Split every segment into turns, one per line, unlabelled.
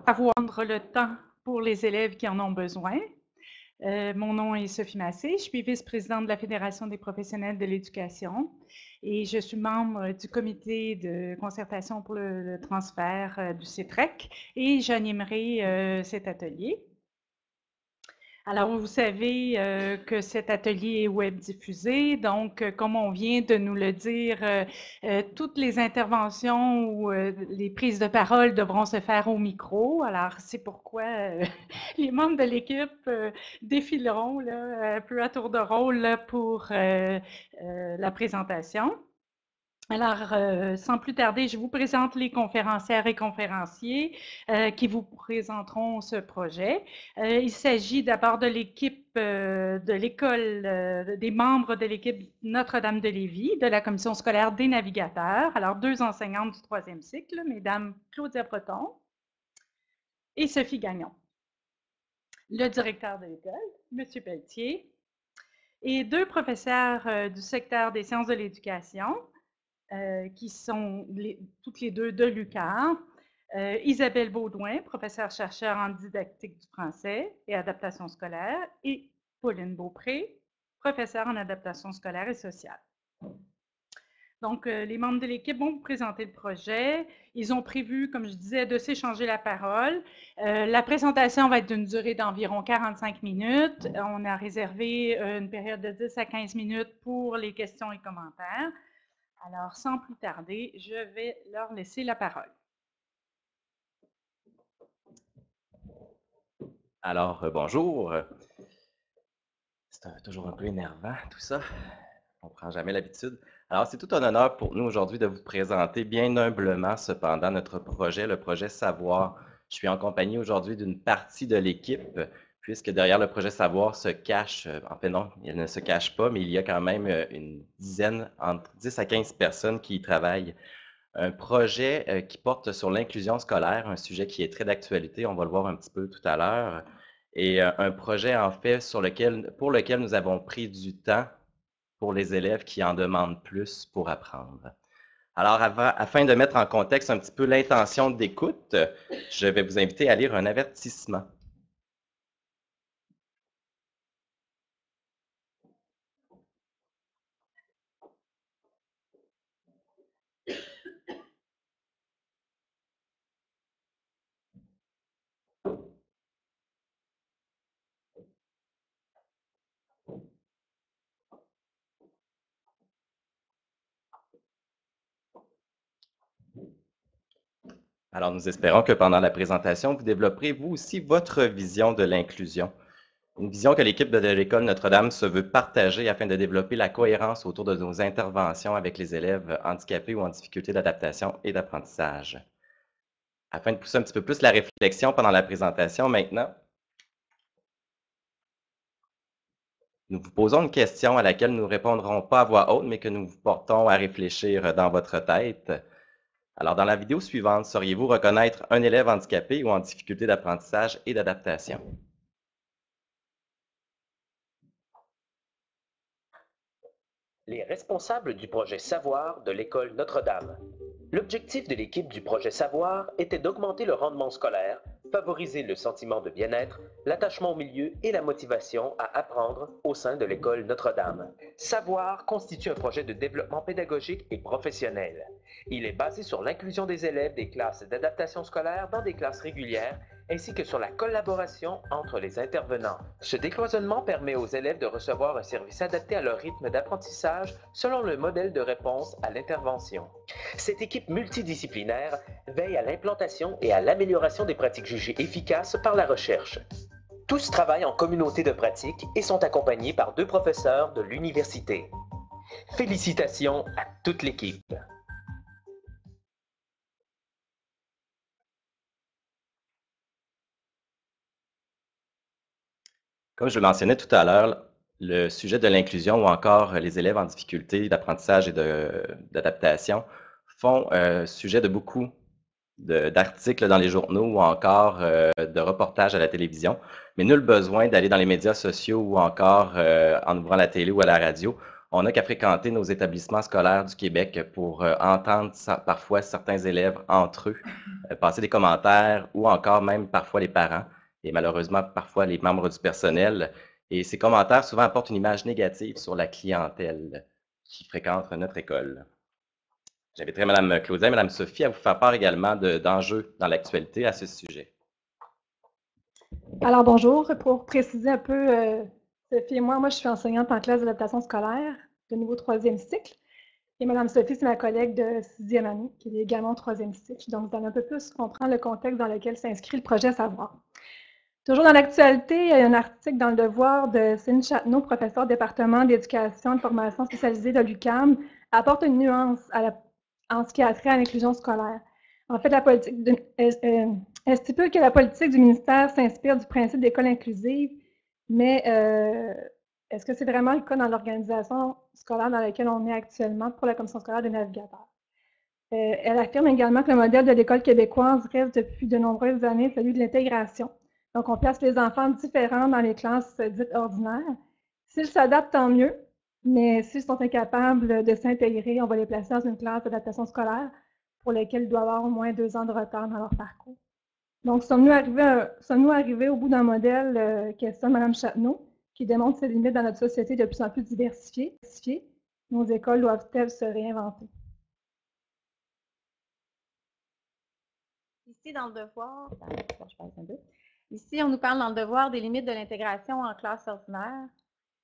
avoir le temps pour les élèves qui en ont besoin. Mon nom est Sophie Massé, je suis vice-présidente de la Fédération des professionnels de l'éducation et je suis membre du comité de concertation pour le transfert du CETREC et j'animerai cet atelier. Alors, vous savez que cet atelier est web diffusé, donc comme on vient de nous le dire, toutes les interventions ou les prises de parole devront se faire au micro. Alors, c'est pourquoi les membres de l'équipe défileront là, un peu à tour de rôle là, pour la présentation. Alors, sans plus tarder, je vous présente les conférencières et conférenciers qui vous présenteront ce projet. Il s'agit d'abord de l'équipe de l'école, des membres de l'équipe Notre-Dame de Lévis, de la commission scolaire des navigateurs. Alors, 2 enseignantes du 3e cycle, mesdames Claudia Breton et Sophie Gagnon. Le directeur de l'école, M. Pelletier, et 2 professeurs du secteur des sciences de l'éducation, qui sont toutes les deux de l'UQAR. Isabelle Baudouin, professeure-chercheur en didactique du français et adaptation scolaire, et Pauline Beaupré, professeure en adaptation scolaire et sociale. Donc, les membres de l'équipe vont vous présenter le projet. Ils ont prévu, comme je disais, de s'échanger la parole. La présentation va être d'une durée d'environ 45 minutes. On a réservé une période de 10 à 15 minutes pour les questions et commentaires. Alors, sans plus tarder, je vais leur laisser la parole.
Alors, bonjour. C'est toujours un peu énervant, tout ça. On ne prend jamais l'habitude. Alors, c'est tout un honneur pour nous aujourd'hui de vous présenter bien humblement, cependant, notre projet, le projet Savoir. Je suis en compagnie aujourd'hui d'une partie de l'équipe, puisque derrière le projet Savoir se cache, en fait non, il ne se cache pas, mais il y a quand même une dizaine, entre 10 à 15 personnes qui y travaillent. Un projet qui porte sur l'inclusion scolaire, un sujet qui est très d'actualité, on va le voir un petit peu tout à l'heure, et un projet en fait pour lequel nous avons pris du temps pour les élèves qui en demandent plus pour apprendre. Alors, afin de mettre en contexte un petit peu l'intention d'écoute, je vais vous inviter à lire un avertissement. Alors, nous espérons que pendant la présentation, vous développerez vous aussi votre vision de l'inclusion. Une vision que l'équipe de l'école Notre-Dame se veut partager afin de développer la cohérence autour de nos interventions avec les élèves handicapés ou en difficulté d'adaptation et d'apprentissage. Afin de pousser un petit peu plus la réflexion pendant la présentation maintenant, nous vous posons une question à laquelle nous ne répondrons pas à voix haute, mais que nous vous portons à réfléchir dans votre tête. Alors, dans la vidéo suivante, sauriez-vous reconnaître un élève handicapé ou en difficulté d'apprentissage et d'adaptation?
Les responsables du projet Savoir de l'école Notre-Dame. L'objectif de l'équipe du projet Savoir était d'augmenter le rendement scolaire, favoriser le sentiment de bien-être, l'attachement au milieu et la motivation à apprendre au sein de l'école Notre-Dame. Savoir constitue un projet de développement pédagogique et professionnel. Il est basé sur l'inclusion des élèves des classes d'adaptation scolaire dans des classes régulières ainsi que sur la collaboration entre les intervenants. Ce décloisonnement permet aux élèves de recevoir un service adapté à leur rythme d'apprentissage selon le modèle de réponse à l'intervention. Cette équipe multidisciplinaire veille à l'implantation et à l'amélioration des pratiques jugées efficaces par la recherche. Tous travaillent en communauté de pratique et sont accompagnés par 2 professeurs de l'université. Félicitations à toute l'équipe.
Comme je le mentionnais tout à l'heure, le sujet de l'inclusion ou encore les élèves en difficulté d'apprentissage et d'adaptation font sujet de beaucoup d'articles dans les journaux ou encore de reportages à la télévision, mais nul besoin d'aller dans les médias sociaux ou encore en ouvrant la télé ou à la radio On n'a qu'à fréquenter nos établissements scolaires du Québec pour entendre parfois certains élèves entre eux passer des commentaires ou encore même parfois les parents et malheureusement parfois les membres du personnel. Et ces commentaires souvent apportent une image négative sur la clientèle qui fréquente notre école. J'inviterai Mme Claudia et Mme Sophie à vous faire part également d'enjeux dans l'actualité à ce sujet.
Alors bonjour, pour préciser un peu, Sophie et moi je suis enseignante en classe d'adaptation scolaire de niveau 3e cycle. Et Mme Sophie, c'est ma collègue de 6e année, qui est également 3e cycle. Donc, vous allez un peu plus comprendre le contexte dans lequel s'inscrit le projet Savoir. Toujours dans l'actualité, il y a un article dans Le Devoir de Céline Chatneau, professeure au département d'éducation et de formation spécialisée de l'UQAM, apporte une nuance en ce qui a trait à l'inclusion scolaire. En fait, elle stipule que la politique du ministère s'inspire du principe d'école inclusive, mais est-ce que c'est vraiment le cas dans l'organisation scolaire dans laquelle on est actuellement pour la commission scolaire des navigateurs? Elle affirme également que le modèle de l'école québécoise reste depuis de nombreuses années celui de l'intégration. Donc, on place les enfants différents dans les classes dites ordinaires. S'ils s'adaptent, tant mieux, mais s'ils sont incapables de s'intégrer, on va les placer dans une classe d'adaptation scolaire pour laquelle ils doivent avoir au moins 2 ans de retard dans leur parcours. Donc, sommes-nous arrivés au bout d'un modèle questionne Mme Chatneau, qui démontre ses limites dans notre société de plus en plus diversifiée? Nos écoles doivent-elles se réinventer?
Ici, dans le devoir, ici, on nous parle dans le devoir des limites de l'intégration en classe ordinaire.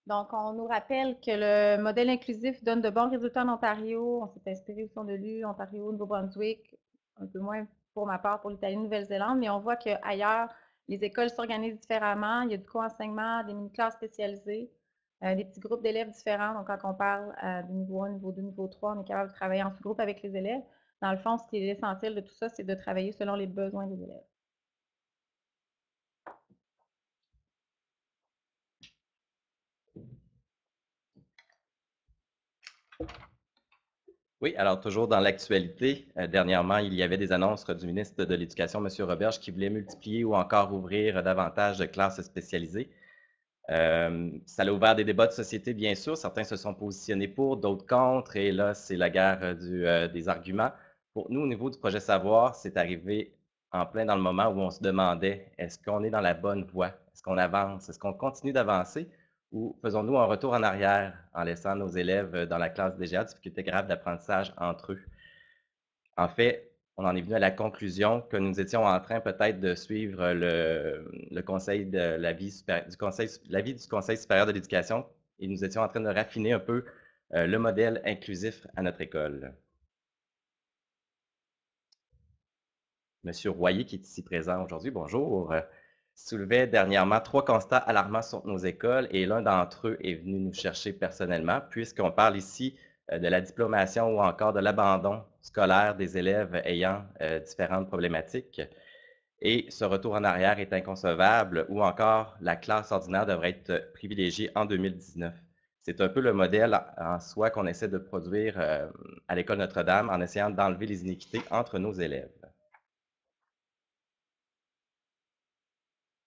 Donc, on nous rappelle que le modèle inclusif donne de bons résultats en Ontario. On s'est inspiré aussi de l'U, Ontario, Nouveau-Brunswick, un peu moins pour ma part pour l'Italie, Nouvelle-Zélande, mais on voit qu'ailleurs, les écoles s'organisent différemment. Il y a du co-enseignement, des mini-classes spécialisées, des petits groupes d'élèves différents. Donc, quand on parle du niveau 1, niveau 2, niveau 3, on est capable de travailler en sous-groupe avec les élèves. Dans le fond, ce qui est essentiel de tout ça, c'est de travailler selon les besoins des élèves.
Oui, alors toujours dans l'actualité, dernièrement, il y avait des annonces du ministre de l'Éducation, M. Roberge, qui voulait multiplier ou encore ouvrir davantage de classes spécialisées. Ça a ouvert des débats de société, bien sûr. Certains se sont positionnés pour, d'autres contre, et là, c'est la guerre des arguments. Pour nous, au niveau du projet Savoir, c'est arrivé en plein dans le moment où on se demandait, est-ce qu'on est dans la bonne voie? Est-ce qu'on avance? Est-ce qu'on continue d'avancer? Ou faisons-nous un retour en arrière en laissant nos élèves dans la classe DGA, difficultés graves d'apprentissage entre eux? En fait, on en est venu à la conclusion que nous étions en train peut-être de suivre le conseil de l'avis du Conseil supérieur de l'éducation et nous étions en train de raffiner un peu le modèle inclusif à notre école. Monsieur Royer, qui est ici présent aujourd'hui, bonjour, soulevait dernièrement 3 constats alarmants sur nos écoles et l'un d'entre eux est venu nous chercher personnellement, puisqu'on parle ici de la diplomation ou encore de l'abandon scolaire des élèves ayant différentes problématiques. Et ce retour en arrière est inconcevable ou encore la classe ordinaire devrait être privilégiée en 2019. C'est un peu le modèle en soi qu'on essaie de produire à l'École Notre-Dame en essayant d'enlever les iniquités entre nos élèves.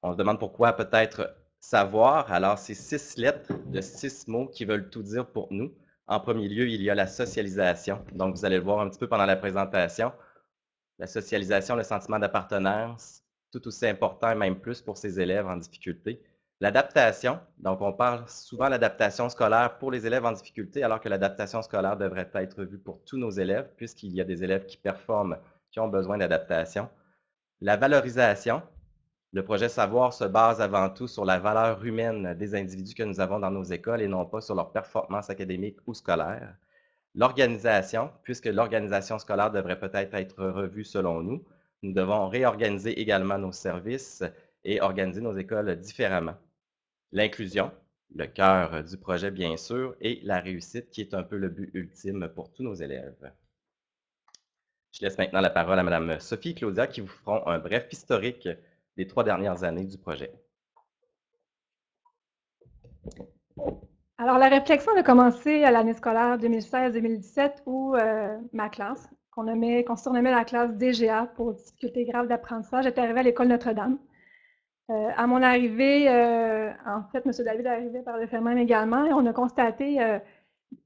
On se demande pourquoi peut-être savoir. Alors, c'est 6 lettres de 6 mots qui veulent tout dire pour nous. En premier lieu, il y a la socialisation. Donc, vous allez le voir un petit peu pendant la présentation. La socialisation, le sentiment d'appartenance, tout aussi important et même plus pour ces élèves en difficulté. L'adaptation, donc on parle souvent de l'adaptation scolaire pour les élèves en difficulté, alors que l'adaptation scolaire devrait être vue pour tous nos élèves, puisqu'il y a des élèves qui performent, qui ont besoin d'adaptation. La valorisation, le projet Savoir se base avant tout sur la valeur humaine des individus que nous avons dans nos écoles et non pas sur leur performance académique ou scolaire. L'organisation, puisque l'organisation scolaire devrait peut-être être revue selon nous, nous devons réorganiser également nos services et organiser nos écoles différemment. L'inclusion, le cœur du projet bien sûr, et la réussite qui est un peu le but ultime pour tous nos élèves. Je laisse maintenant la parole à Mme Sophie et Claudia qui vous feront un bref historique des 3 dernières années du projet.
Alors, la réflexion a commencé à l'année scolaire 2016-2017 où ma classe, qu'on surnommait la classe DGA pour difficultés graves d'apprentissage, est arrivée à l'École Notre-Dame. À mon arrivée, en fait, M. David est arrivé par le fait même également, et on a constaté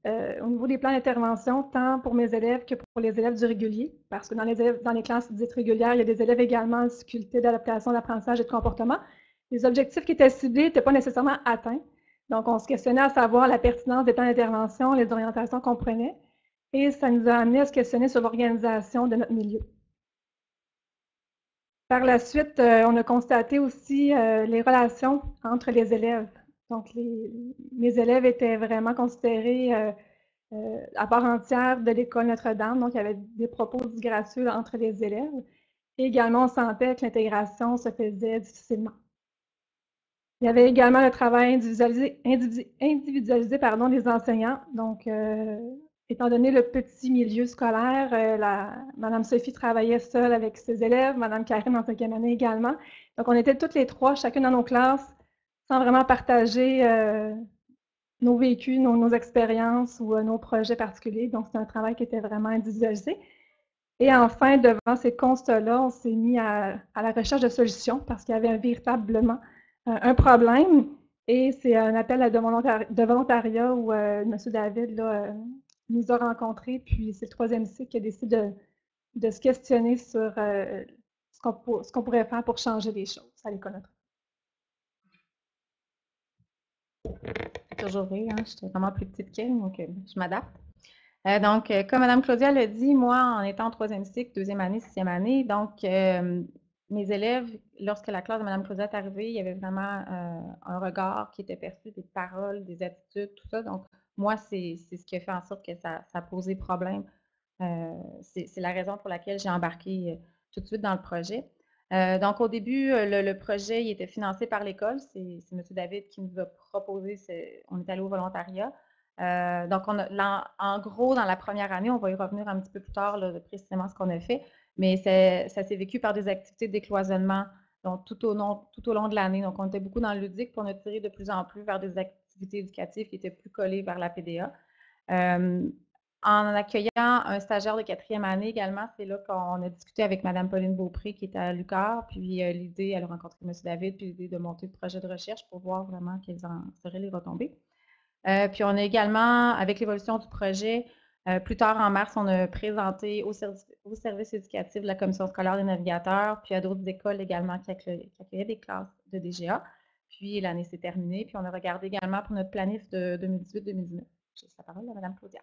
au niveau des plans d'intervention, tant pour mes élèves que pour les élèves du régulier, parce que dans les classes dites régulières, il y a des élèves également en difficulté d'adaptation, d'apprentissage et de comportement. Les objectifs qui étaient ciblés n'étaient pas nécessairement atteints. Donc, on se questionnait à savoir la pertinence des plans d'intervention, les orientations qu'on prenait, et ça nous a amené à se questionner sur l'organisation de notre milieu. Par la suite, on a constaté aussi les relations entre les élèves. Donc, mes élèves étaient vraiment considérés à part entière de l'école Notre-Dame. Donc, il y avait des propos disgracieux entre les élèves. Et également, on sentait que l'intégration se faisait difficilement. Il y avait également le travail individualisé des enseignants. Donc, étant donné le petit milieu scolaire, Mme Sophie travaillait seule avec ses élèves, Mme Karine en 5e année également. Donc, on était toutes les trois, chacune dans nos classes, sans vraiment partager nos vécus, nos expériences ou nos projets particuliers. Donc, c'est un travail qui était vraiment individualisé. Et enfin, devant ces constats-là, on s'est mis à la recherche de solutions parce qu'il y avait véritablement un problème. Et c'est un appel de volontariat où M. David là, nous a rencontrés. Puis c'est le 3e cycle qui a décidé de se questionner sur ce qu'on pourrait faire pour changer les choses à l'école Notre-Dame.
Toujours vrai, hein? Je suis vraiment plus petite qu'elle, donc je m'adapte. Donc, comme Mme Claudia l'a dit, moi, en étant en 3e cycle, 2e année, 6e année, donc mes élèves, lorsque la classe de Mme Claudia est arrivée, il y avait vraiment un regard qui était perçu, des paroles, des attitudes, tout ça. Donc, moi, c'est ce qui a fait en sorte que ça a posé problème. C'est la raison pour laquelle j'ai embarqué tout de suite dans le projet. Donc, au début, le projet il était financé par l'école. C'est M. David qui nous a proposé, on est allé au volontariat. Donc, en gros, dans la première année, on va y revenir un petit peu plus tard, là, précisément ce qu'on a fait, mais ça s'est vécu par des activités de décloisonnement donc, tout au long de l'année. Donc, on était beaucoup dans le ludique, puis on a tiré de plus en plus vers des activités éducatives qui étaient plus collées vers la PDA. En accueillant un stagiaire de 4e année également, c'est là qu'on a discuté avec Mme Pauline Beaupré qui était à l'UQAR, puis l'idée, elle a rencontré M. David, puis l'idée de monter le projet de recherche pour voir vraiment quelles en seraient les retombées. Puis on a également, avec l'évolution du projet, plus tard en mars, on a présenté au service éducatif de la Commission scolaire des navigateurs, puis à d'autres écoles également qui accueillaient des classes de DGA. Puis l'année s'est terminée, puis on a regardé également pour notre planif de 2018-2019. J'ai la parole à Mme Claudia.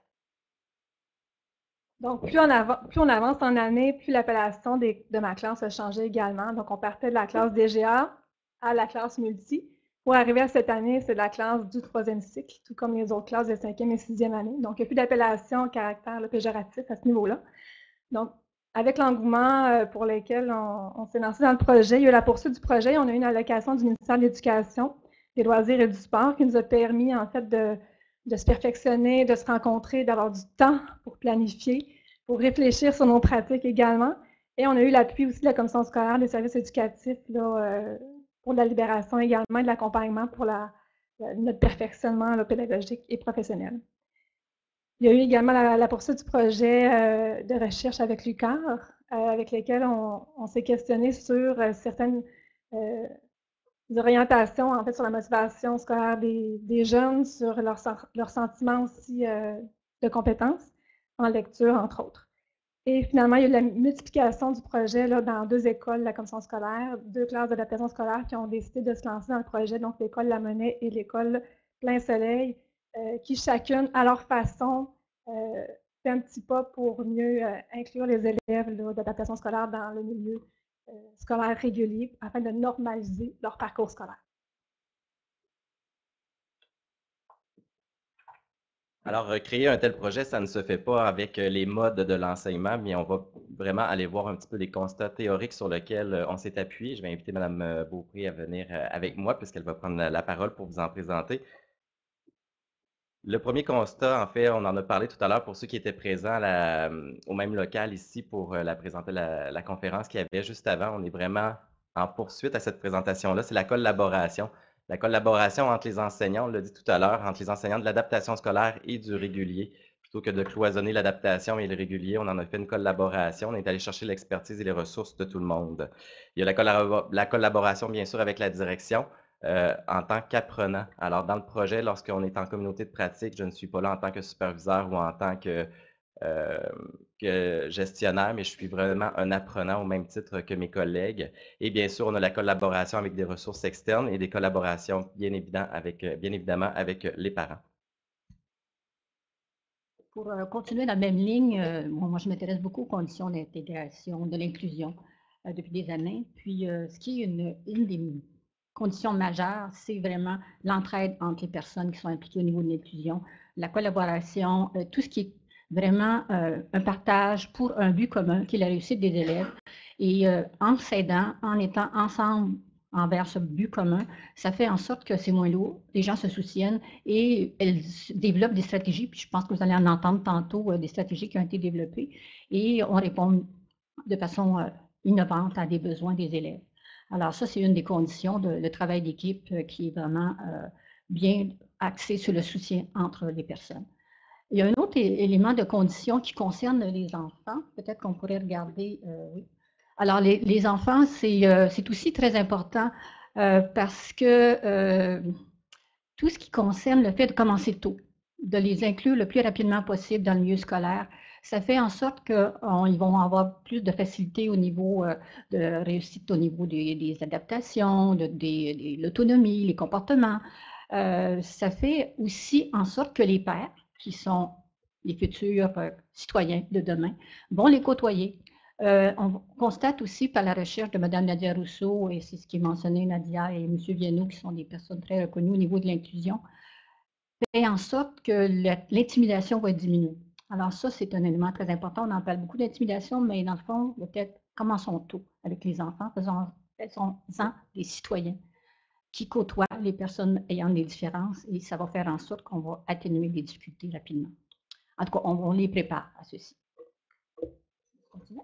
Donc, plus on avance en année, plus l'appellation de ma classe a changé également. Donc, on partait de la classe DGA à la classe multi. Pour arriver à cette année, c'est la classe du 3e cycle, tout comme les autres classes de 5e et 6e année. Donc, il n'y a plus d'appellation au caractère péjoratif à ce niveau-là. Donc, avec l'engouement pour lequel on s'est lancé dans le projet, il y a eu la poursuite du projet. On a eu une allocation du ministère de l'Éducation, des Loisirs et du Sport qui nous a permis, en fait, de se perfectionner, de se rencontrer, d'avoir du temps pour planifier, pour réfléchir sur nos pratiques également. Et on a eu l'appui aussi de la Commission scolaire des services éducatifs là, pour la libération également et de l'accompagnement pour notre perfectionnement là, pédagogique et professionnel. Il y a eu également la poursuite du projet de recherche avec l'UQAR, avec lesquels on s'est questionné sur certaines orientations, en fait, sur la motivation scolaire des jeunes, sur leur sentiment aussi de compétences en lecture, entre autres. Et finalement, il y a eu la multiplication du projet là, dans 2 écoles de la commission scolaire, 2 classes d'adaptation scolaire qui ont décidé de se lancer dans le projet, donc l'école La Monnaie et l'école Plein Soleil, qui chacune, à leur façon, fait un petit pas pour mieux inclure les élèves d'adaptation scolaire dans le milieu scolaire régulier afin de normaliser leur parcours scolaire.
Alors, créer un tel projet, ça ne se fait pas avec les modes de l'enseignement, mais on va vraiment aller voir un petit peu les constats théoriques sur lesquels on s'est appuyé. Je vais inviter Mme Beaupré à venir avec moi, puisqu'elle va prendre la parole pour vous en présenter. Le premier constat, en fait, on en a parlé tout à l'heure pour ceux qui étaient présents au même local ici pour présenter la conférence qu'il y avait juste avant. On est vraiment en poursuite à cette présentation-là, c'est la collaboration. La collaboration entre les enseignants, on l'a dit tout à l'heure, entre les enseignants de l'adaptation scolaire et du régulier. Plutôt que de cloisonner l'adaptation et le régulier, on en a fait une collaboration. On est allé chercher l'expertise et les ressources de tout le monde. Il y a la collaboration, bien sûr, avec la direction. en tant qu'apprenant. Alors, dans le projet, lorsqu'on est en communauté de pratique, je ne suis pas là en tant que superviseur ou en tant que gestionnaire, mais je suis vraiment un apprenant au même titre que mes collègues. Et bien sûr, on a la collaboration avec des ressources externes et des collaborations bien évidemment avec les parents.
Pour continuer dans la même ligne, moi je m'intéresse beaucoup aux conditions d'intégration, de l'inclusion depuis des années. Puis ce qui est une des conditions majeures, c'est vraiment l'entraide entre les personnes qui sont impliquées au niveau de l'inclusion, la collaboration, tout ce qui est vraiment un partage pour un but commun, qui est la réussite des élèves. Et en s'aidant, en étant ensemble envers ce but commun, ça fait en sorte que c'est moins lourd, les gens se soutiennent et elles développent des stratégies, puis je pense que vous allez en entendre tantôt, des stratégies qui ont été développées, et on répond de façon innovante à des besoins des élèves. Alors ça, c'est une des conditions de travail d'équipe qui est vraiment bien axé sur le soutien entre les personnes. Il y a un autre élément de condition qui concerne les enfants, peut-être qu'on pourrait regarder, oui. Alors, les enfants, c'est aussi très important parce que tout ce qui concerne le fait de commencer tôt, de les inclure le plus rapidement possible dans le milieu scolaire, ça fait en sorte qu'ils vont avoir plus de facilité au niveau de réussite, au niveau des adaptations, de l'autonomie, les comportements. Ça fait aussi en sorte que les pères, qui sont les futurs citoyens de demain, vont les côtoyer. On constate aussi par la recherche de Mme Nadia Rousseau, et c'est ce qui est mentionné, Nadia et M. Viano, qui sont des personnes très reconnues au niveau de l'inclusion, fait en sorte que l'intimidation va diminuer. Alors ça, c'est un élément très important. On en parle beaucoup d'intimidation, mais dans le fond, peut-être commençons tôt avec les enfants, faisons-en des citoyens qui côtoient les personnes ayant des différences, et ça va faire en sorte qu'on va atténuer les difficultés rapidement. En tout cas, on les prépare à ceci. Continue.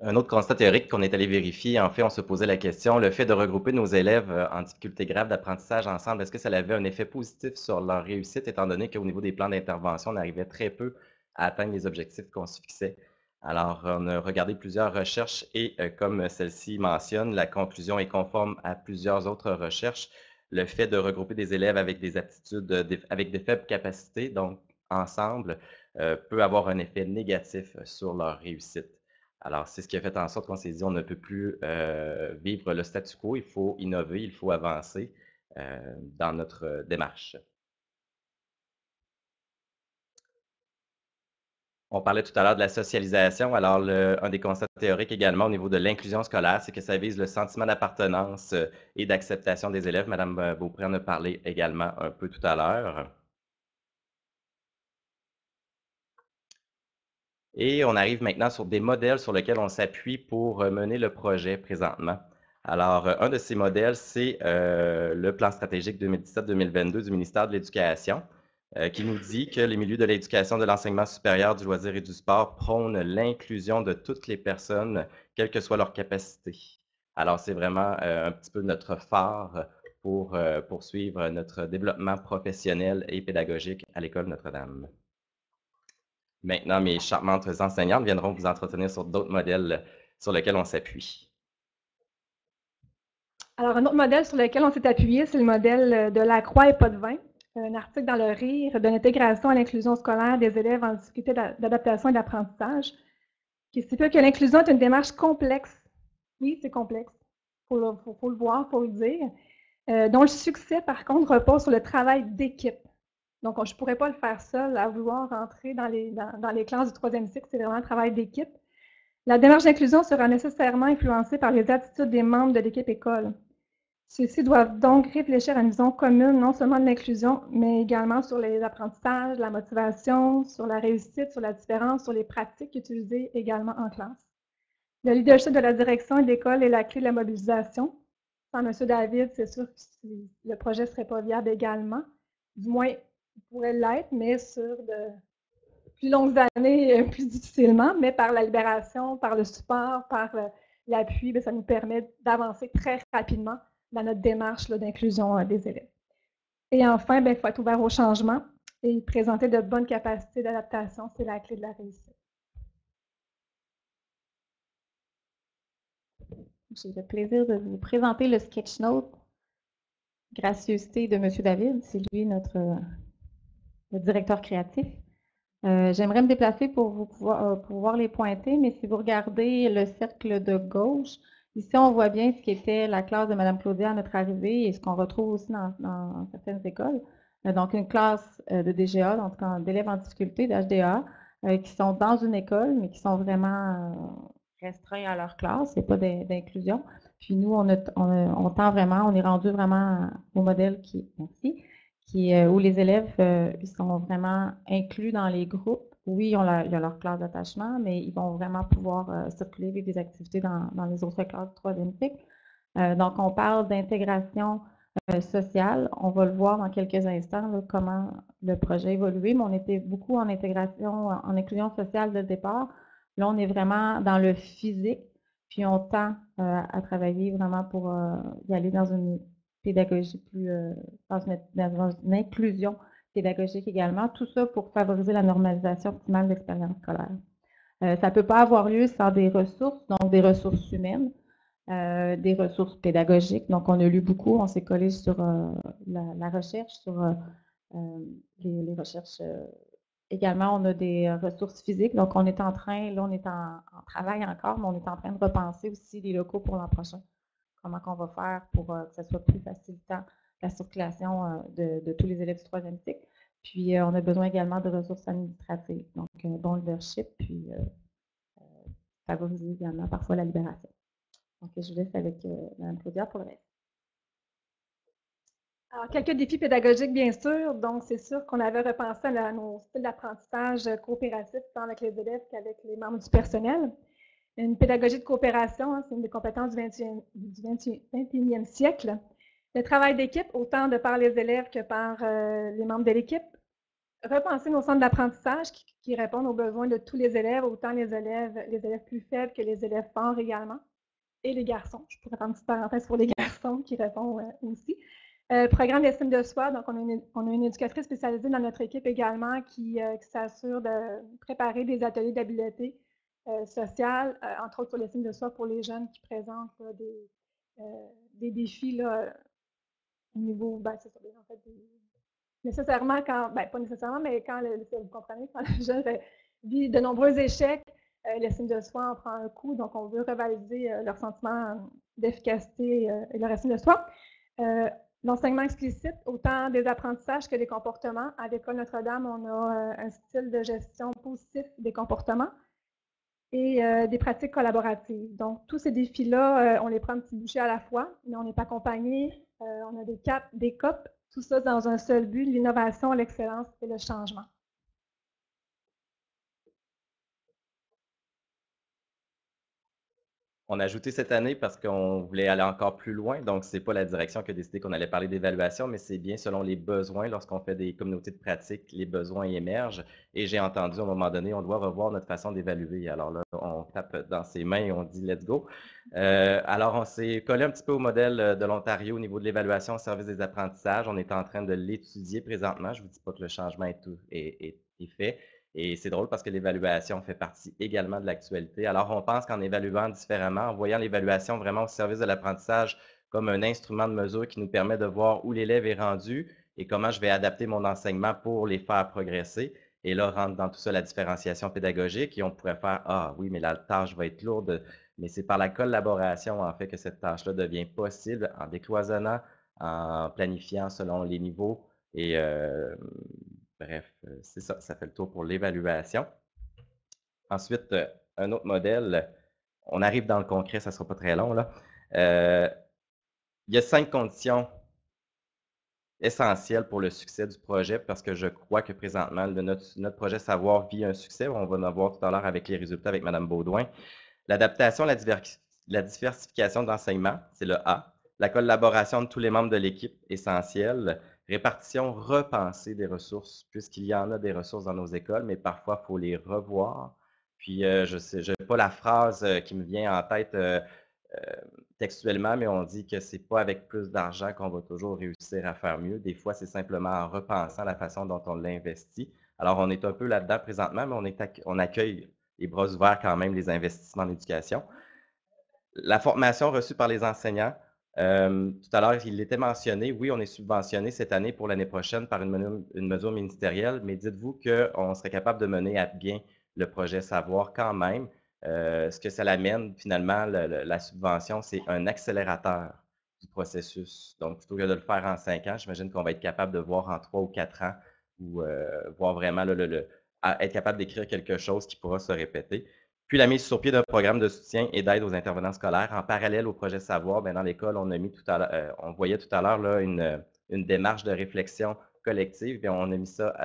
Un autre constat théorique qu'on est allé vérifier, en fait, on se posait la question, le fait de regrouper nos élèves en difficulté grave d'apprentissage ensemble, est-ce que ça avait un effet positif sur leur réussite, étant donné qu'au niveau des plans d'intervention, on arrivait très peu à atteindre les objectifs qu'on se fixait? Alors, on a regardé plusieurs recherches et comme celle-ci mentionne, la conclusion est conforme à plusieurs autres recherches. Le fait de regrouper des élèves avec des aptitudes, avec des faibles capacités, donc ensemble, peut avoir un effet négatif sur leur réussite. Alors, c'est ce qui a fait en sorte qu'on s'est dit, on ne peut plus vivre le statu quo, il faut innover, il faut avancer dans notre démarche. On parlait tout à l'heure de la socialisation. Alors, un des constats théoriques également au niveau de l'inclusion scolaire, c'est que ça vise le sentiment d'appartenance et d'acceptation des élèves. Madame Beaupré en a parlé également un peu tout à l'heure. Et on arrive maintenant sur des modèles sur lesquels on s'appuie pour mener le projet présentement. Alors, un de ces modèles, c'est le plan stratégique 2017-2022 du ministère de l'Éducation, qui nous dit que les milieux de l'éducation, de l'enseignement supérieur, du loisir et du sport prônent l'inclusion de toutes les personnes, quelle que soit leur capacité. Alors, c'est vraiment un petit peu notre phare pour poursuivre notre développement professionnel et pédagogique à l'École Notre-Dame. Maintenant, mes charmantes enseignantes viendront vous entretenir sur d'autres modèles sur lesquels on s'appuie.
Alors, un autre modèle sur lequel on s'est appuyé, c'est le modèle de la croix et pas de vin, un article dans le RIR de l'intégration à l'inclusion scolaire des élèves en difficulté d'adaptation et d'apprentissage, qui stipule que l'inclusion est une démarche complexe. Oui, c'est complexe. Faut le voir, il faut le dire. Dont le succès, par contre, repose sur le travail d'équipe. Donc, je ne pourrais pas le faire seul à vouloir rentrer dans les classes du 3e cycle, c'est vraiment un travail d'équipe. La démarche d'inclusion sera nécessairement influencée par les attitudes des membres de l'équipe école. Ceux-ci doivent donc réfléchir à une vision commune, non seulement de l'inclusion, mais également sur les apprentissages, la motivation, sur la réussite, sur la différence, sur les pratiques utilisées également en classe. Le leadership de la direction et de l'école est la clé de la mobilisation. Sans M. David, c'est sûr que le projet ne serait pas viable également. Du moins, il pourrait l'être, mais sur de plus longues années, plus difficilement, mais par la libération, par le support, par l'appui, ça nous permet d'avancer très rapidement dans notre démarche d'inclusion des élèves. Et enfin, il faut être ouvert au changement et présenter de bonnes capacités d'adaptation, c'est la clé de la réussite.
J'ai le plaisir de vous présenter le sketch note gracieuseté de M. David. C'est lui le directeur créatif. J'aimerais me déplacer pour pouvoir les pointer, mais si vous regardez le cercle de gauche, ici on voit bien ce qu'était la classe de Mme Claudia à notre arrivée et ce qu'on retrouve aussi dans certaines écoles. Donc une classe de DGA, donc d'élèves en difficulté, d'HDA, qui sont dans une école, mais qui sont vraiment restreints à leur classe, il n'y a pas d'inclusion. Puis nous, on tend vraiment, on est rendu vraiment au modèle où les élèves ils sont vraiment inclus dans les groupes. Oui, ils ont leur classe d'attachement, mais ils vont vraiment pouvoir circuler, vivre des activités dans les autres classes du troisième cycle. Donc, on parle d'intégration sociale. On va le voir dans quelques instants, là, comment le projet a évolué, mais on était beaucoup en intégration, en inclusion sociale dès le départ. Là, on est vraiment dans le physique, puis on tend à travailler vraiment pour y aller dans une pédagogie plus, dans une inclusion pédagogique également. Tout ça pour favoriser la normalisation optimale de l'expérience scolaire. Ça ne peut pas avoir lieu sans des ressources, donc des ressources humaines, des ressources pédagogiques. Donc, on a lu beaucoup, on s'est collé sur la recherche, sur les recherches. Également, on a des ressources physiques. Donc, on est en train, là, on est en travail encore, mais on est en train de repenser aussi les locaux pour l'an prochain. Comment on va faire pour que ce soit plus facilitant la circulation de tous les élèves du troisième cycle. Puis, on a besoin également de ressources administratives, donc bon leadership, puis favoriser également parfois la libération. Donc, je vous laisse avec Mme Claudia pour le reste.
Alors, quelques défis pédagogiques, bien sûr. Donc, c'est sûr qu'on avait repensé à nos styles d'apprentissage coopératif, tant avec les élèves qu'avec les membres du personnel. Une pédagogie de coopération, hein, c'est une des compétences du 21e siècle. Le travail d'équipe, autant de par les élèves que par les membres de l'équipe. Repenser nos centres d'apprentissage qui répondent aux besoins de tous les élèves, autant les élèves plus faibles que les élèves forts également. Et les garçons. Je pourrais faire une petite parenthèse pour les garçons qui répondent aussi. Programme d'estime de soi, donc on a une éducatrice spécialisée dans notre équipe également qui s'assure de préparer des ateliers d'habileté sociale, entre autres sur l'estime de soi pour les jeunes qui présentent des défis là, au niveau, c'est ça, en fait, nécessairement quand, pas nécessairement, mais quand, vous comprenez, quand le jeune vit de nombreux échecs, l'estime de soi en prend un coup, donc on veut revaloriser leur sentiment d'efficacité et leur estime de soi. L'enseignement explicite, autant des apprentissages que des comportements. À l'École Notre-Dame, on a un style de gestion positif des comportements et des pratiques collaboratives. Donc, tous ces défis-là, on les prend un petit bouchée à la fois, mais on est accompagné, on a des COP, tout ça dans un seul but, l'innovation, l'excellence et le changement.
On a ajouté cette année parce qu'on voulait aller encore plus loin. Donc, ce n'est pas la direction qui a décidé qu'on allait parler d'évaluation, mais c'est bien selon les besoins. Lorsqu'on fait des communautés de pratique, les besoins émergent. Et j'ai entendu à un moment donné, on doit revoir notre façon d'évaluer. Alors là, on tape dans ses mains et on dit « let's go ». Alors, on s'est collé un petit peu au modèle de l'Ontario au niveau de l'évaluation au service des apprentissages. On est en train de l'étudier présentement. Je ne vous dis pas que le changement est fait. Et c'est drôle parce que l'évaluation fait partie également de l'actualité. Alors, on pense qu'en évaluant différemment, en voyant l'évaluation vraiment au service de l'apprentissage comme un instrument de mesure qui nous permet de voir où l'élève est rendu et comment je vais adapter mon enseignement pour les faire progresser. Et là, rentre dans tout ça la différenciation pédagogique et on pourrait faire « Ah oui, mais la tâche va être lourde ». Mais c'est par la collaboration, en fait, que cette tâche-là devient possible en décloisonnant, en planifiant selon les niveaux et bref, c'est ça, ça fait le tour pour l'évaluation. Ensuite, un autre modèle, on arrive dans le concret, ça ne sera pas très long, là. Il y a 5 conditions essentielles pour le succès du projet parce que je crois que présentement, notre projet Savoir vit un succès. On va en voir tout à l'heure avec les résultats avec Mme Baudouin. L'adaptation, la diversification de l'enseignement, c'est le A. La collaboration de tous les membres de l'équipe, essentielle. Répartition repensée des ressources, puisqu'il y en a des ressources dans nos écoles, mais parfois, il faut les revoir. Puis, je n'ai pas la phrase qui me vient en tête textuellement, mais on dit que ce n'est pas avec plus d'argent qu'on va toujours réussir à faire mieux. Des fois, c'est simplement en repensant la façon dont on l'investit. Alors, on est un peu là-dedans présentement, mais on accueille les bras ouverts quand même les investissements en éducation. La formation reçue par les enseignants, tout à l'heure, il était mentionné, oui, on est subventionné cette année pour l'année prochaine par une mesure ministérielle, mais dites-vous qu'on serait capable de mener à bien le projet Savoir quand même. Ce que ça l'amène, finalement, la subvention, c'est un accélérateur du processus. Donc, plutôt que de le faire en 5 ans, j'imagine qu'on va être capable de voir en 3 ou 4 ans ou voir vraiment être capable d'écrire quelque chose qui pourra se répéter. Puis la mise sur pied d'un programme de soutien et d'aide aux intervenants scolaires. En parallèle au projet Savoir, dans l'école, on a mis on voyait tout à l'heure là une démarche de réflexion collective, puis on a mis ça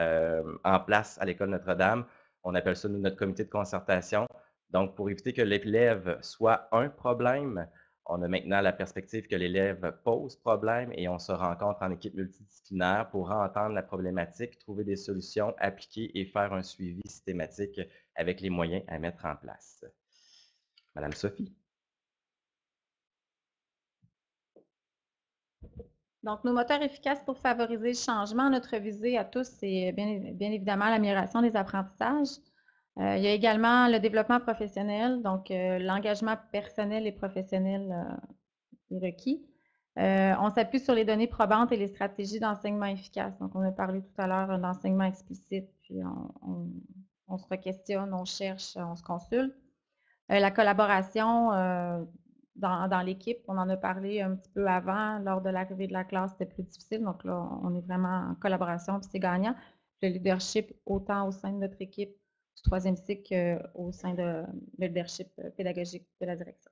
en place à l'école Notre-Dame. On appelle ça notre comité de concertation. Donc, pour éviter que l'élève soit un problème, on a maintenant la perspective que l'élève pose problème et on se rencontre en équipe multidisciplinaire pour entendre la problématique, trouver des solutions, appliquer et faire un suivi systématique avec les moyens à mettre en place. Madame Sophie.
Donc, nos moteurs efficaces pour favoriser le changement, notre visée à tous, c'est bien évidemment l'amélioration des apprentissages. Il y a également le développement professionnel, donc l'engagement personnel et professionnel est requis. On s'appuie sur les données probantes et les stratégies d'enseignement efficace. Donc, on a parlé tout à l'heure d'enseignement explicite, puis on se questionne, on cherche, on se consulte. La collaboration dans l'équipe, on en a parlé un petit peu avant, lors de l'arrivée de la classe, c'était plus difficile. Donc là, on est vraiment en collaboration, puis c'est gagnant. Le leadership, autant au sein de notre équipe du 3e cycle qu'au sein de le leadership pédagogique de la direction.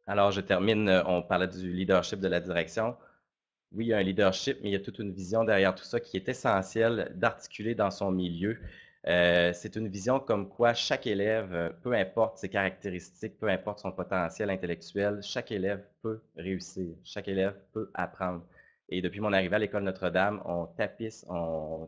Alors, je termine, on parlait du leadership de la direction. Oui, il y a un leadership, mais il y a toute une vision derrière tout ça qui est essentielle d'articuler dans son milieu. C'est une vision comme quoi chaque élève, peu importe ses caractéristiques, peu importe son potentiel intellectuel, chaque élève peut réussir, chaque élève peut apprendre. Et depuis mon arrivée à l'école Notre-Dame, on tapisse,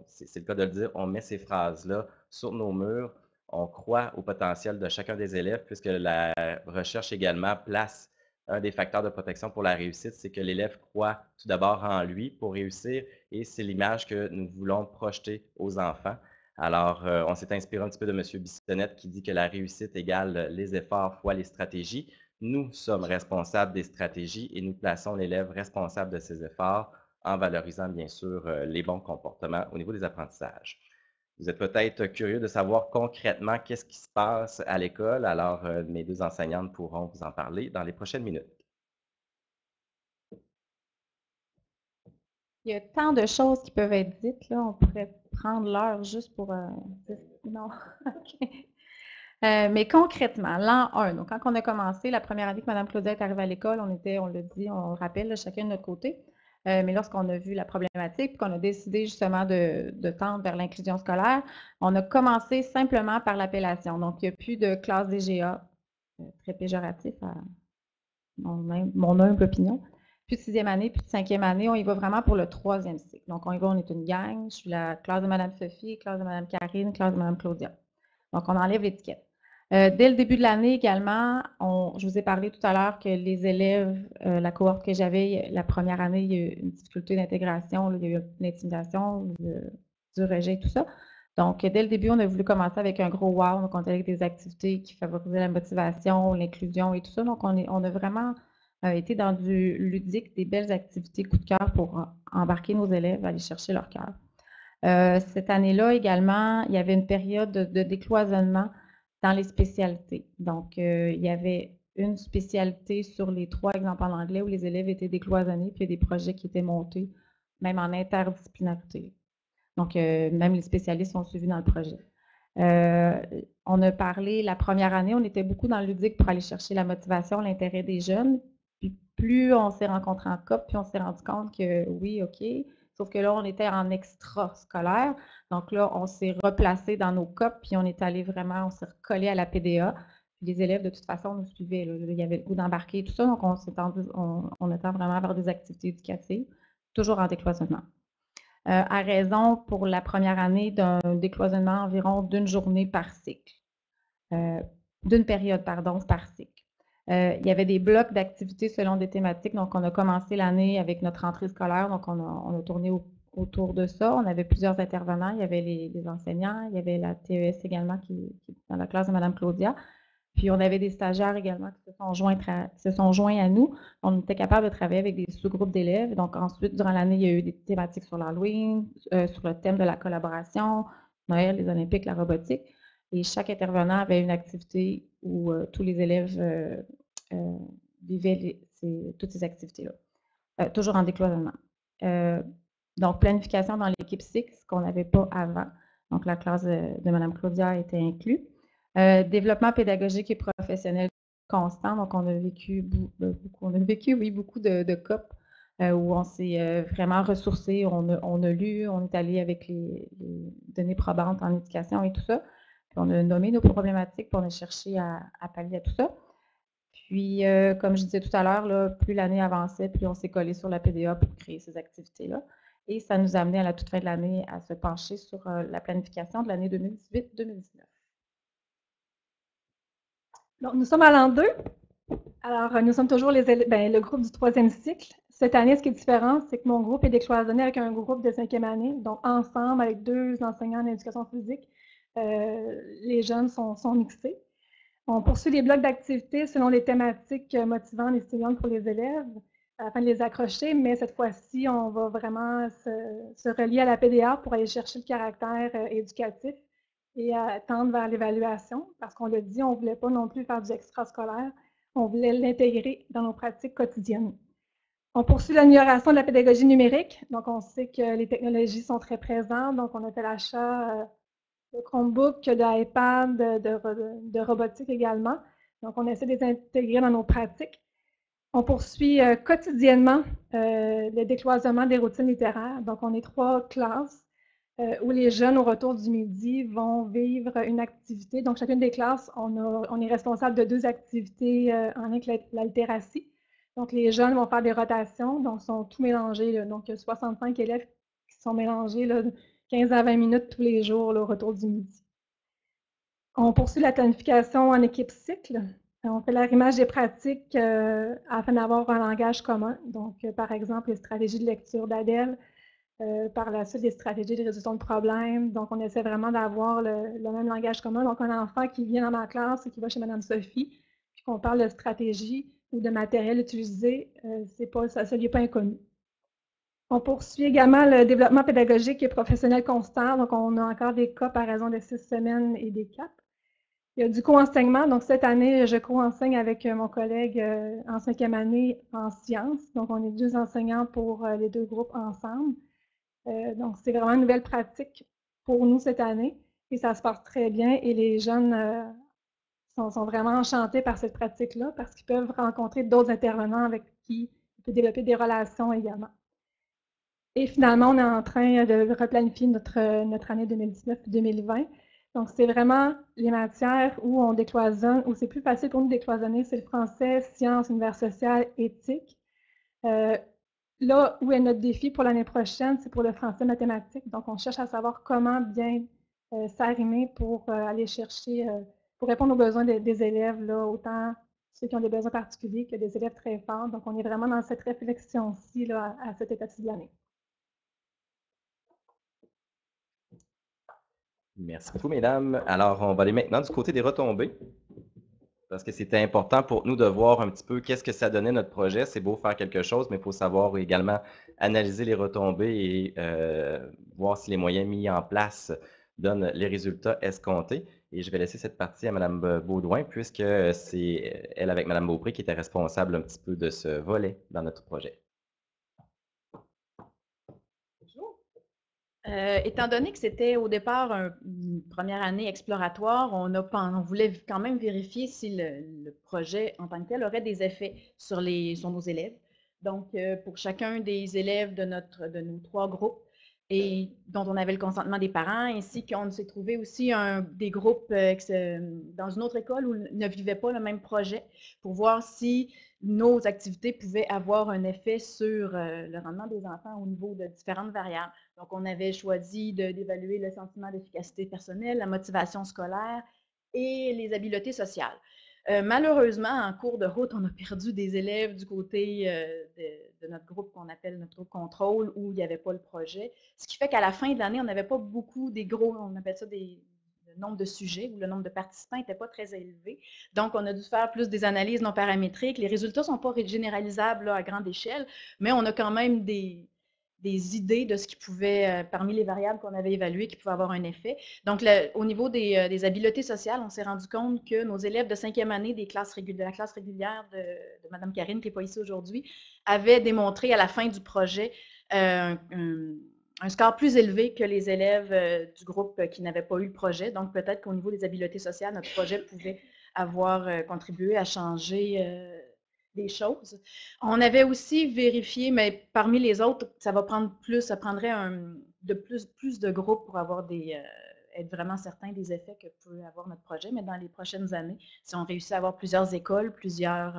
c'est le cas de le dire, on met ces phrases-là sur nos murs. On croit au potentiel de chacun des élèves puisque la recherche également place un des facteurs de protection pour la réussite, c'est que l'élève croit tout d'abord en lui pour réussir et c'est l'image que nous voulons projeter aux enfants. Alors, on s'est inspiré un petit peu de M. Bissonnette qui dit que la réussite égale les efforts fois les stratégies. Nous sommes responsables des stratégies et nous plaçons l'élève responsable de ses efforts en valorisant bien sûr les bons comportements au niveau des apprentissages. Vous êtes peut-être curieux de savoir concrètement qu'est-ce qui se passe à l'école, alors mes 2 enseignantes pourront vous en parler dans les prochaines minutes.
Il y a tant de choses qui peuvent être dites, là, on pourrait prendre l'heure juste pour... non, OK. Mais concrètement, l'an 1, donc quand on a commencé, la première année que Mme Claudia est arrivée à l'école, on le dit, on le rappelle, là, chacun de notre côté. Mais lorsqu'on a vu la problématique, qu'on a décidé justement de tendre vers l'inclusion scolaire, on a commencé simplement par l'appellation. Donc, il n'y a plus de classe DGA, très péjoratif à mon humble opinion. Puis de 6e année, puis de 5e année, on y va vraiment pour le 3e cycle. Donc, on y va, on est une gang. Je suis la classe de Mme Sophie, classe de Mme Karine, classe de Mme Claudia. Donc, on enlève l'étiquette. Dès le début de l'année également, je vous ai parlé tout à l'heure que les élèves, la cohorte que j'avais la première année, il y a eu une difficulté d'intégration, il y a eu l'intimidation, du rejet, tout ça. Donc, dès le début, on a voulu commencer avec un gros wow, donc on était avec des activités qui favorisaient la motivation, l'inclusion et tout ça. Donc, on a vraiment été dans du ludique, des belles activités coup de cœur pour embarquer nos élèves, aller chercher leur cœur. Cette année-là également, il y avait une période de décloisonnement dans les spécialités. Donc, il y avait une spécialité sur les 3 exemples en anglais où les élèves étaient décloisonnés, puis il y a des projets qui étaient montés, même en interdisciplinarité. Donc, même les spécialistes sont suivis dans le projet. On a parlé, la première année, on était beaucoup dans le ludique pour aller chercher la motivation, l'intérêt des jeunes. Puis plus on s'est rencontrés en COP, puis on s'est rendu compte que oui, OK, sauf que là, on était en extra-scolaire. Donc là, on s'est replacé dans nos COP, puis on est allé vraiment, on s'est recollé à la PDA. Puis les élèves, de toute façon, nous suivaient. Là. Il y avait le goût d'embarquer et tout ça. Donc, on attend vraiment vers des activités éducatives, toujours en décloisonnement. À raison, pour la première année, d'un décloisonnement environ d'une journée par cycle. D'une période, pardon, par cycle. Il y avait des blocs d'activités selon des thématiques. Donc, on a commencé l'année avec notre rentrée scolaire. Donc, on a tourné autour de ça. On avait plusieurs intervenants. Il y avait les enseignants, il y avait la TES également qui dans la classe de Mme Claudia. Puis on avait des stagiaires également qui se sont joints à nous. On était capable de travailler avec des sous-groupes d'élèves. Donc ensuite, durant l'année, il y a eu des thématiques sur l'Halloween, sur le thème de la collaboration, Noël, les Olympiques, la robotique. Et chaque intervenant avait une activité où tous les élèves vivaient toutes ces activités-là, toujours en décloisonnement. Donc, planification dans l'équipe 6, qu'on n'avait pas avant. Donc, la classe de Mme Claudia était inclue. Développement pédagogique et professionnel constant. Donc, on a vécu beaucoup de COP où on s'est vraiment ressourcé, on a lu, on est allé avec les données probantes en éducation et tout ça. Puis on a nommé nos problématiques, puis on a cherché à pallier à tout ça. Puis, comme je disais tout à l'heure, plus l'année avançait, plus on s'est collé sur la PDA pour créer ces activités-là. Et ça nous a amené à la toute fin de l'année à se pencher sur la planification de l'année 2018-2019.
Donc, nous sommes à l'an 2. Alors, nous sommes toujours le groupe du 3e cycle. Cette année, ce qui est différent, c'est que mon groupe est décloisonné avec un groupe de 5e année. Donc, ensemble, avec 2 enseignants en éducation physique, les jeunes sont mixés. On poursuit les blocs d'activités selon les thématiques motivantes et stimulantes pour les élèves, afin de les accrocher, mais cette fois-ci, on va vraiment se relier à la PDA pour aller chercher le caractère éducatif et tendre vers l'évaluation, parce qu'on l'a dit, on ne voulait pas non plus faire du extrascolaire, on voulait l'intégrer dans nos pratiques quotidiennes. On poursuit l'amélioration de la pédagogie numérique, donc on sait que les technologies sont très présentes, donc on a fait l'achat de Chromebook, d'iPad, de robotique également. Donc, on essaie de les intégrer dans nos pratiques. On poursuit quotidiennement le décloisonnement des routines littéraires. Donc, on est 3 classes où les jeunes, au retour du midi, vont vivre une activité. Donc, chacune des classes, on est responsable de 2 activités en lien avec la littératie. Donc, les jeunes vont faire des rotations, donc sont tout mélangés. Là. Donc, il y a 65 élèves qui sont mélangés là, 15 à 20 minutes tous les jours là, au retour du midi. On poursuit la planification en équipe cycle. On fait l'arrimage des pratiques afin d'avoir un langage commun. Donc, par exemple, les stratégies de lecture d'Adèle, par la suite, les stratégies de résolution de problèmes. Donc, on essaie vraiment d'avoir le même langage commun. Donc, un enfant qui vient dans ma classe et qui va chez Mme Sophie, puis qu'on parle de stratégie ou de matériel utilisé, ça ne lui est pas inconnu. On poursuit également le développement pédagogique et professionnel constant. Donc, on a encore des cas par raison de 6 semaines et des 4. Il y a du co-enseignement. Donc, cette année, je co-enseigne avec mon collègue en 5e année en sciences. Donc, on est 2 enseignants pour les 2 groupes ensemble. Donc, c'est vraiment une nouvelle pratique pour nous cette année. Et ça se passe très bien. Et les jeunes sont vraiment enchantés par cette pratique-là parce qu'ils peuvent rencontrer d'autres intervenants avec qui ils peuvent développer des relations également. Et finalement, on est en train de replanifier notre année 2019-2020. Donc, c'est vraiment les matières où on décloisonne, où c'est plus facile pour nous de décloisonner, c'est le français, sciences, univers social, éthique. Là où est notre défi pour l'année prochaine, c'est pour le français mathématique. Donc, on cherche à savoir comment bien s'arrimer pour aller chercher, pour répondre aux besoins des élèves, là, autant ceux qui ont des besoins particuliers que des élèves très forts. Donc, on est vraiment dans cette réflexion-ci là, à cette étape-ci de l'année.
Merci beaucoup, mesdames. Alors, on va aller maintenant du côté des retombées, parce que c'était important pour nous de voir un petit peu qu'est-ce que ça donnait notre projet. C'est beau faire quelque chose, mais il faut savoir également analyser les retombées et voir si les moyens mis en place donnent les résultats escomptés. Et je vais laisser cette partie à Mme Baudouin, puisque c'est elle avec Mme Beaupré qui était responsable un petit peu de ce volet dans notre projet.
Étant donné que c'était au départ une première année exploratoire, on voulait quand même vérifier si le projet en tant que tel aurait des effets sur nos élèves. Donc, pour chacun des élèves de nos 3 groupes, et dont on avait le consentement des parents, ainsi qu'on s'est trouvé aussi des groupes dans une autre école où ne vivaient pas le même projet, pour voir si nos activités pouvaient avoir un effet sur le rendement des enfants au niveau de différentes variables. Donc, on avait choisi d'évaluer le sentiment d'efficacité personnelle, la motivation scolaire et les habiletés sociales. Malheureusement, en cours de route, on a perdu des élèves du côté de notre groupe qu'on appelle notre groupe contrôle, où il n'y avait pas le projet. Ce qui fait qu'à la fin de l'année, on n'avait pas beaucoup des gros, on appelle ça le nombre de sujets, ou le nombre de participants n'était pas très élevé. Donc, on a dû faire plus des analyses non paramétriques. Les résultats ne sont pas généralisables là, à grande échelle, mais on a quand même des idées de ce qui pouvait, parmi les variables qu'on avait évaluées, qui pouvaient avoir un effet. Donc, au niveau des habiletés sociales, on s'est rendu compte que nos élèves de 5e année de la classe régulière de Mme Karine, qui n'est pas ici aujourd'hui, avaient démontré à la fin du projet un score plus élevé que les élèves du groupe qui n'avaient pas eu le projet. Donc, peut-être qu'au niveau des habiletés sociales, notre projet pouvait avoir contribué à changer des choses. On avait aussi vérifié, mais parmi les autres, ça prendrait plus de groupes pour avoir être vraiment certain des effets que peut avoir notre projet. Mais dans les prochaines années, si on réussit à avoir plusieurs écoles, plusieurs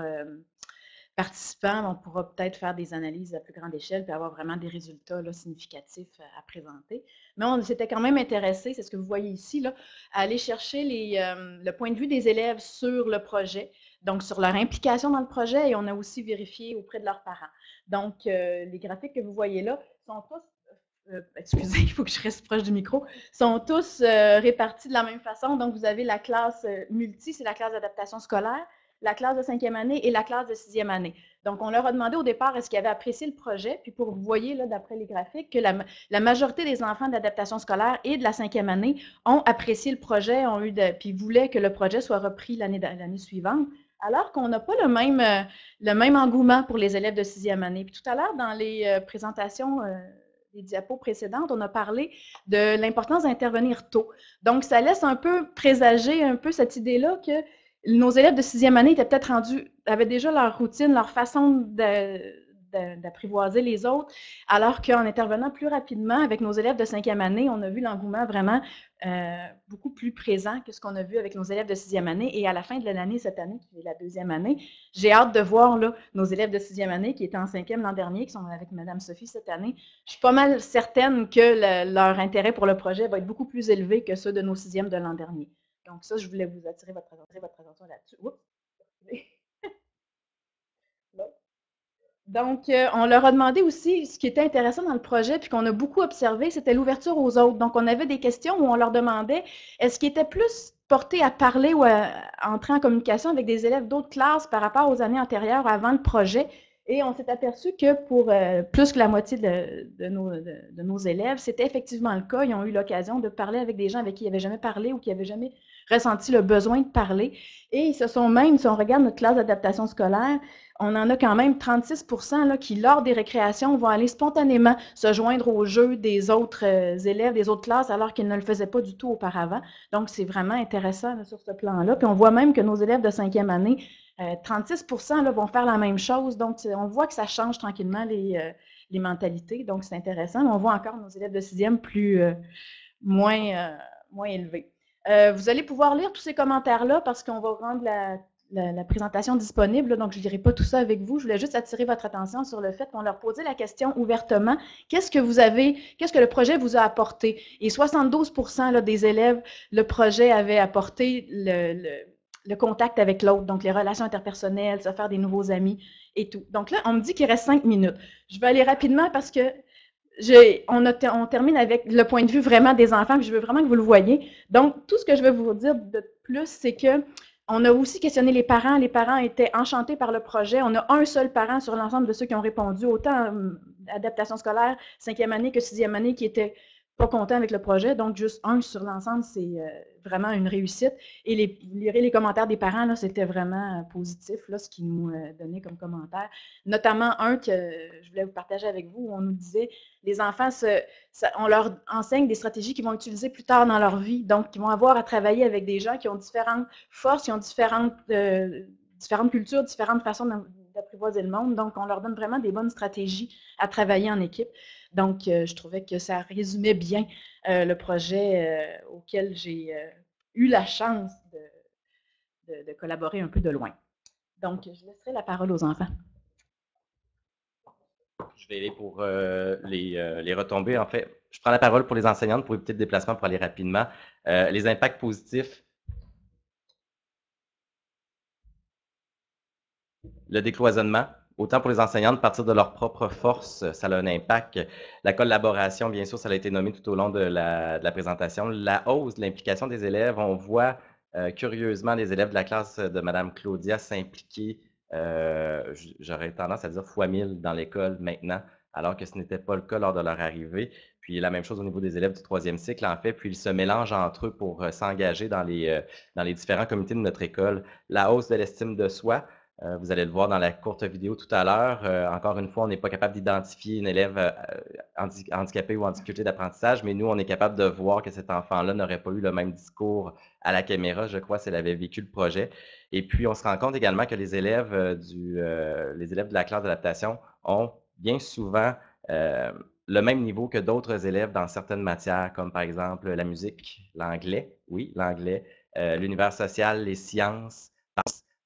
participants, on pourra peut-être faire des analyses à plus grande échelle et avoir vraiment des résultats là, significatifs à présenter. Mais on s'était quand même intéressé, c'est ce que vous voyez ici, là, à aller chercher le point de vue des élèves sur le projet, donc sur leur implication dans le projet, et on a aussi vérifié auprès de leurs parents. Donc, les graphiques que vous voyez là sont tous, excusez, il faut que je reste proche du micro, sont tous répartis de la même façon. Donc, vous avez la classe multi, c'est la classe d'adaptation scolaire, la classe de 5e année et la classe de 6e année. Donc, on leur a demandé au départ est-ce qu'ils avaient apprécié le projet, puis vous voyez là, d'après les graphiques, que la majorité des enfants d'adaptation scolaire et de la 5e année ont apprécié le projet, puis voulaient que le projet soit repris l'année suivante, alors qu'on n'a pas le même engouement pour les élèves de 6e année. Puis tout à l'heure, dans les présentations les diapos précédentes, on a parlé de l'importance d'intervenir tôt. Donc, ça laisse un peu présager un peu cette idée-là que nos élèves de 6e année étaient peut-être avaient déjà leur routine, leur façon d'apprivoiser les autres, alors qu'en intervenant plus rapidement avec nos élèves de 5e année, on a vu l'engouement vraiment beaucoup plus présent que ce qu'on a vu avec nos élèves de 6e année. Et à la fin de l'année, cette année, qui est la 2e année, j'ai hâte de voir là, nos élèves de 6e année qui étaient en 5e l'an dernier, qui sont avec Mme Sophie cette année. Je suis pas mal certaine que leur intérêt pour le projet va être beaucoup plus élevé que ceux de nos 6e de l'an dernier. Donc ça, je voulais vous attirer votre attention là-dessus. Donc, on leur a demandé aussi, ce qui était intéressant dans le projet, puis qu'on a beaucoup observé, c'était l'ouverture aux autres. Donc, on avait des questions où on leur demandait, est-ce qu'ils étaient plus portés à parler ou à entrer en communication avec des élèves d'autres classes par rapport aux années antérieures avant le projet? Et on s'est aperçu que pour plus que la moitié de nos élèves, c'était effectivement le cas. Ils ont eu l'occasion de parler avec des gens avec qui ils n'avaient jamais parlé ou qui n'avaient jamais ressenti le besoin de parler. Et ils se sont même, si on regarde notre classe d'adaptation scolaire, on en a quand même 36% là, qui, lors des récréations, vont aller spontanément se joindre au jeu des autres élèves, des autres classes, alors qu'ils ne le faisaient pas du tout auparavant. Donc, c'est vraiment intéressant là, sur ce plan-là. Puis on voit même que nos élèves de 5e année, 36% là, vont faire la même chose. Donc, on voit que ça change tranquillement les mentalités. Donc, c'est intéressant. Mais on voit encore nos élèves de 6e moins élevés. Vous allez pouvoir lire tous ces commentaires-là parce qu'on va rendre la présentation disponible. Donc, je ne dirai pas tout ça avec vous. Je voulais juste attirer votre attention sur le fait qu'on leur posait la question ouvertement. Qu'est-ce que le projet vous a apporté? Et 72% là, des élèves, le projet avait apporté le contact avec l'autre, donc les relations interpersonnelles, se faire des nouveaux amis et tout. Donc là, on me dit qu'il reste 5 minutes. Je vais aller rapidement parce que on termine avec le point de vue vraiment des enfants, puis je veux vraiment que vous le voyez. Donc, tout ce que je veux vous dire de plus, c'est que on a aussi questionné les parents. Les parents étaient enchantés par le projet. On a un seul parent sur l'ensemble de ceux qui ont répondu, autant adaptation scolaire, 5e année que 6e année, qui était pas content avec le projet. Donc, juste un sur l'ensemble, c'est vraiment une réussite. Et les commentaires des parents, c'était vraiment positif, là, ce qu'ils nous donnaient comme commentaire. Notamment un que je voulais vous partager avec vous, où on nous disait, les enfants, on leur enseigne des stratégies qu'ils vont utiliser plus tard dans leur vie. Donc, ils vont avoir à travailler avec des gens qui ont différentes forces, qui ont différentes cultures, différentes façons d'apprivoiser le monde. Donc, on leur donne vraiment des bonnes stratégies à travailler en équipe. Donc, je trouvais que ça résumait bien le projet auquel j'ai eu la chance de collaborer un peu de loin. Donc, je laisserai la parole aux enfants.
Je vais aller pour les retombées. En fait, je prends la parole pour les enseignantes pour éviter le déplacement pour aller rapidement. Les impacts positifs. Le décloisonnement autant pour les enseignants de partir de leur propre force, ça a un impact. La collaboration, bien sûr, ça a été nommé tout au long de la présentation. La hausse de l'implication des élèves, on voit curieusement les élèves de la classe de Mme Claudia s'impliquer, j'aurais tendance à dire fois 1000 dans l'école maintenant, alors que ce n'était pas le cas lors de leur arrivée. Puis la même chose au niveau des élèves du 3e cycle, en fait, puis ils se mélangent entre eux pour s'engager dans les différents comités de notre école. La hausse de l'estime de soi, vous allez le voir dans la courte vidéo tout à l'heure. Encore une fois, on n'est pas capable d'identifier une élève handicapée ou en difficulté d'apprentissage, mais nous, on est capable de voir que cet enfant-là n'aurait pas eu le même discours à la caméra, je crois, s'il avait vécu le projet. Et puis, on se rend compte également que les élèves de la classe d'adaptation ont bien souvent le même niveau que d'autres élèves dans certaines matières, comme par exemple la musique, l'anglais, oui, l'anglais, l'univers social, les sciences,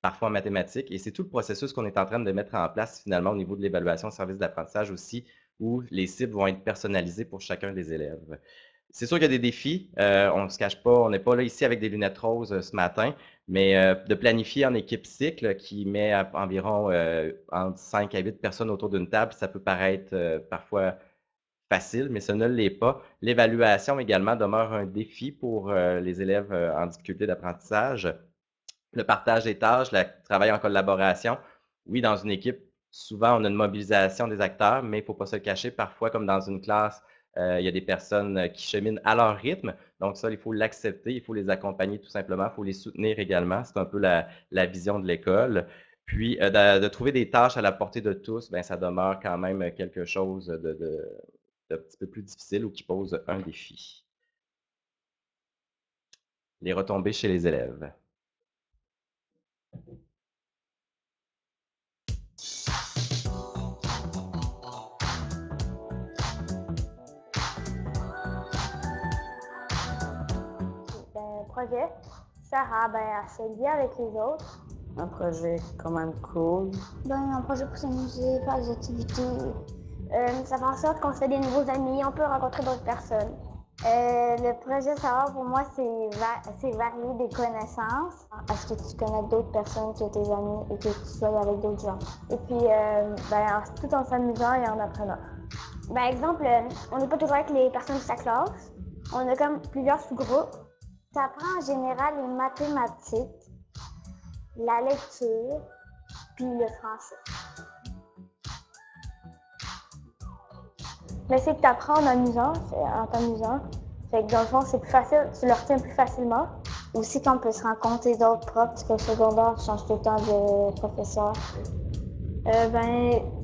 parfois en mathématiques. Et c'est tout le processus qu'on est en train de mettre en place finalement au niveau de l'évaluation de service d'apprentissage aussi, où les cibles vont être personnalisées pour chacun des élèves. C'est sûr qu'il y a des défis, on ne se cache pas, on n'est pas là ici avec des lunettes roses ce matin, mais de planifier en équipe cycle qui met environ entre 5 à 8 personnes autour d'une table, ça peut paraître parfois facile, mais ça ne l'est pas. L'évaluation également demeure un défi pour les élèves en difficulté d'apprentissage. Le partage des tâches, le travail en collaboration. Oui, dans une équipe, souvent, on a une mobilisation des acteurs, mais il ne faut pas se le cacher. Parfois, comme dans une classe, il y a des personnes qui cheminent à leur rythme. Donc ça, il faut l'accepter, il faut les accompagner tout simplement, il faut les soutenir également. C'est un peu la vision de l'école. Puis, de trouver des tâches à la portée de tous, bien, ça demeure quand même quelque chose d'un petit peu plus difficile ou qui pose un défi. Les retombées chez les élèves.
Projet sert à se lier avec les autres.
Un projet quand même cool.
Un projet pour s'amuser, faire des activités. Ça fait en sorte qu'on se fait des nouveaux amis, on peut rencontrer d'autres personnes. Le projet savoir pour moi, c'est varier des connaissances. Est-ce que tu connais d'autres personnes que tes amis et que tu sois avec d'autres gens? Et puis, tout en s'amusant et en apprenant. Par exemple, on n'est pas toujours avec les personnes de sa classe. On a comme plusieurs sous-groupes. Ça apprend en général les mathématiques, la lecture, puis le français. Mais c'est que tu apprends en t'amusant. Fait que dans le fond, c'est plus facile, tu le retiens plus facilement. Aussi, quand on peut se rencontrer d'autres profs, parce qu'au secondaire, je change tout le temps de professeur.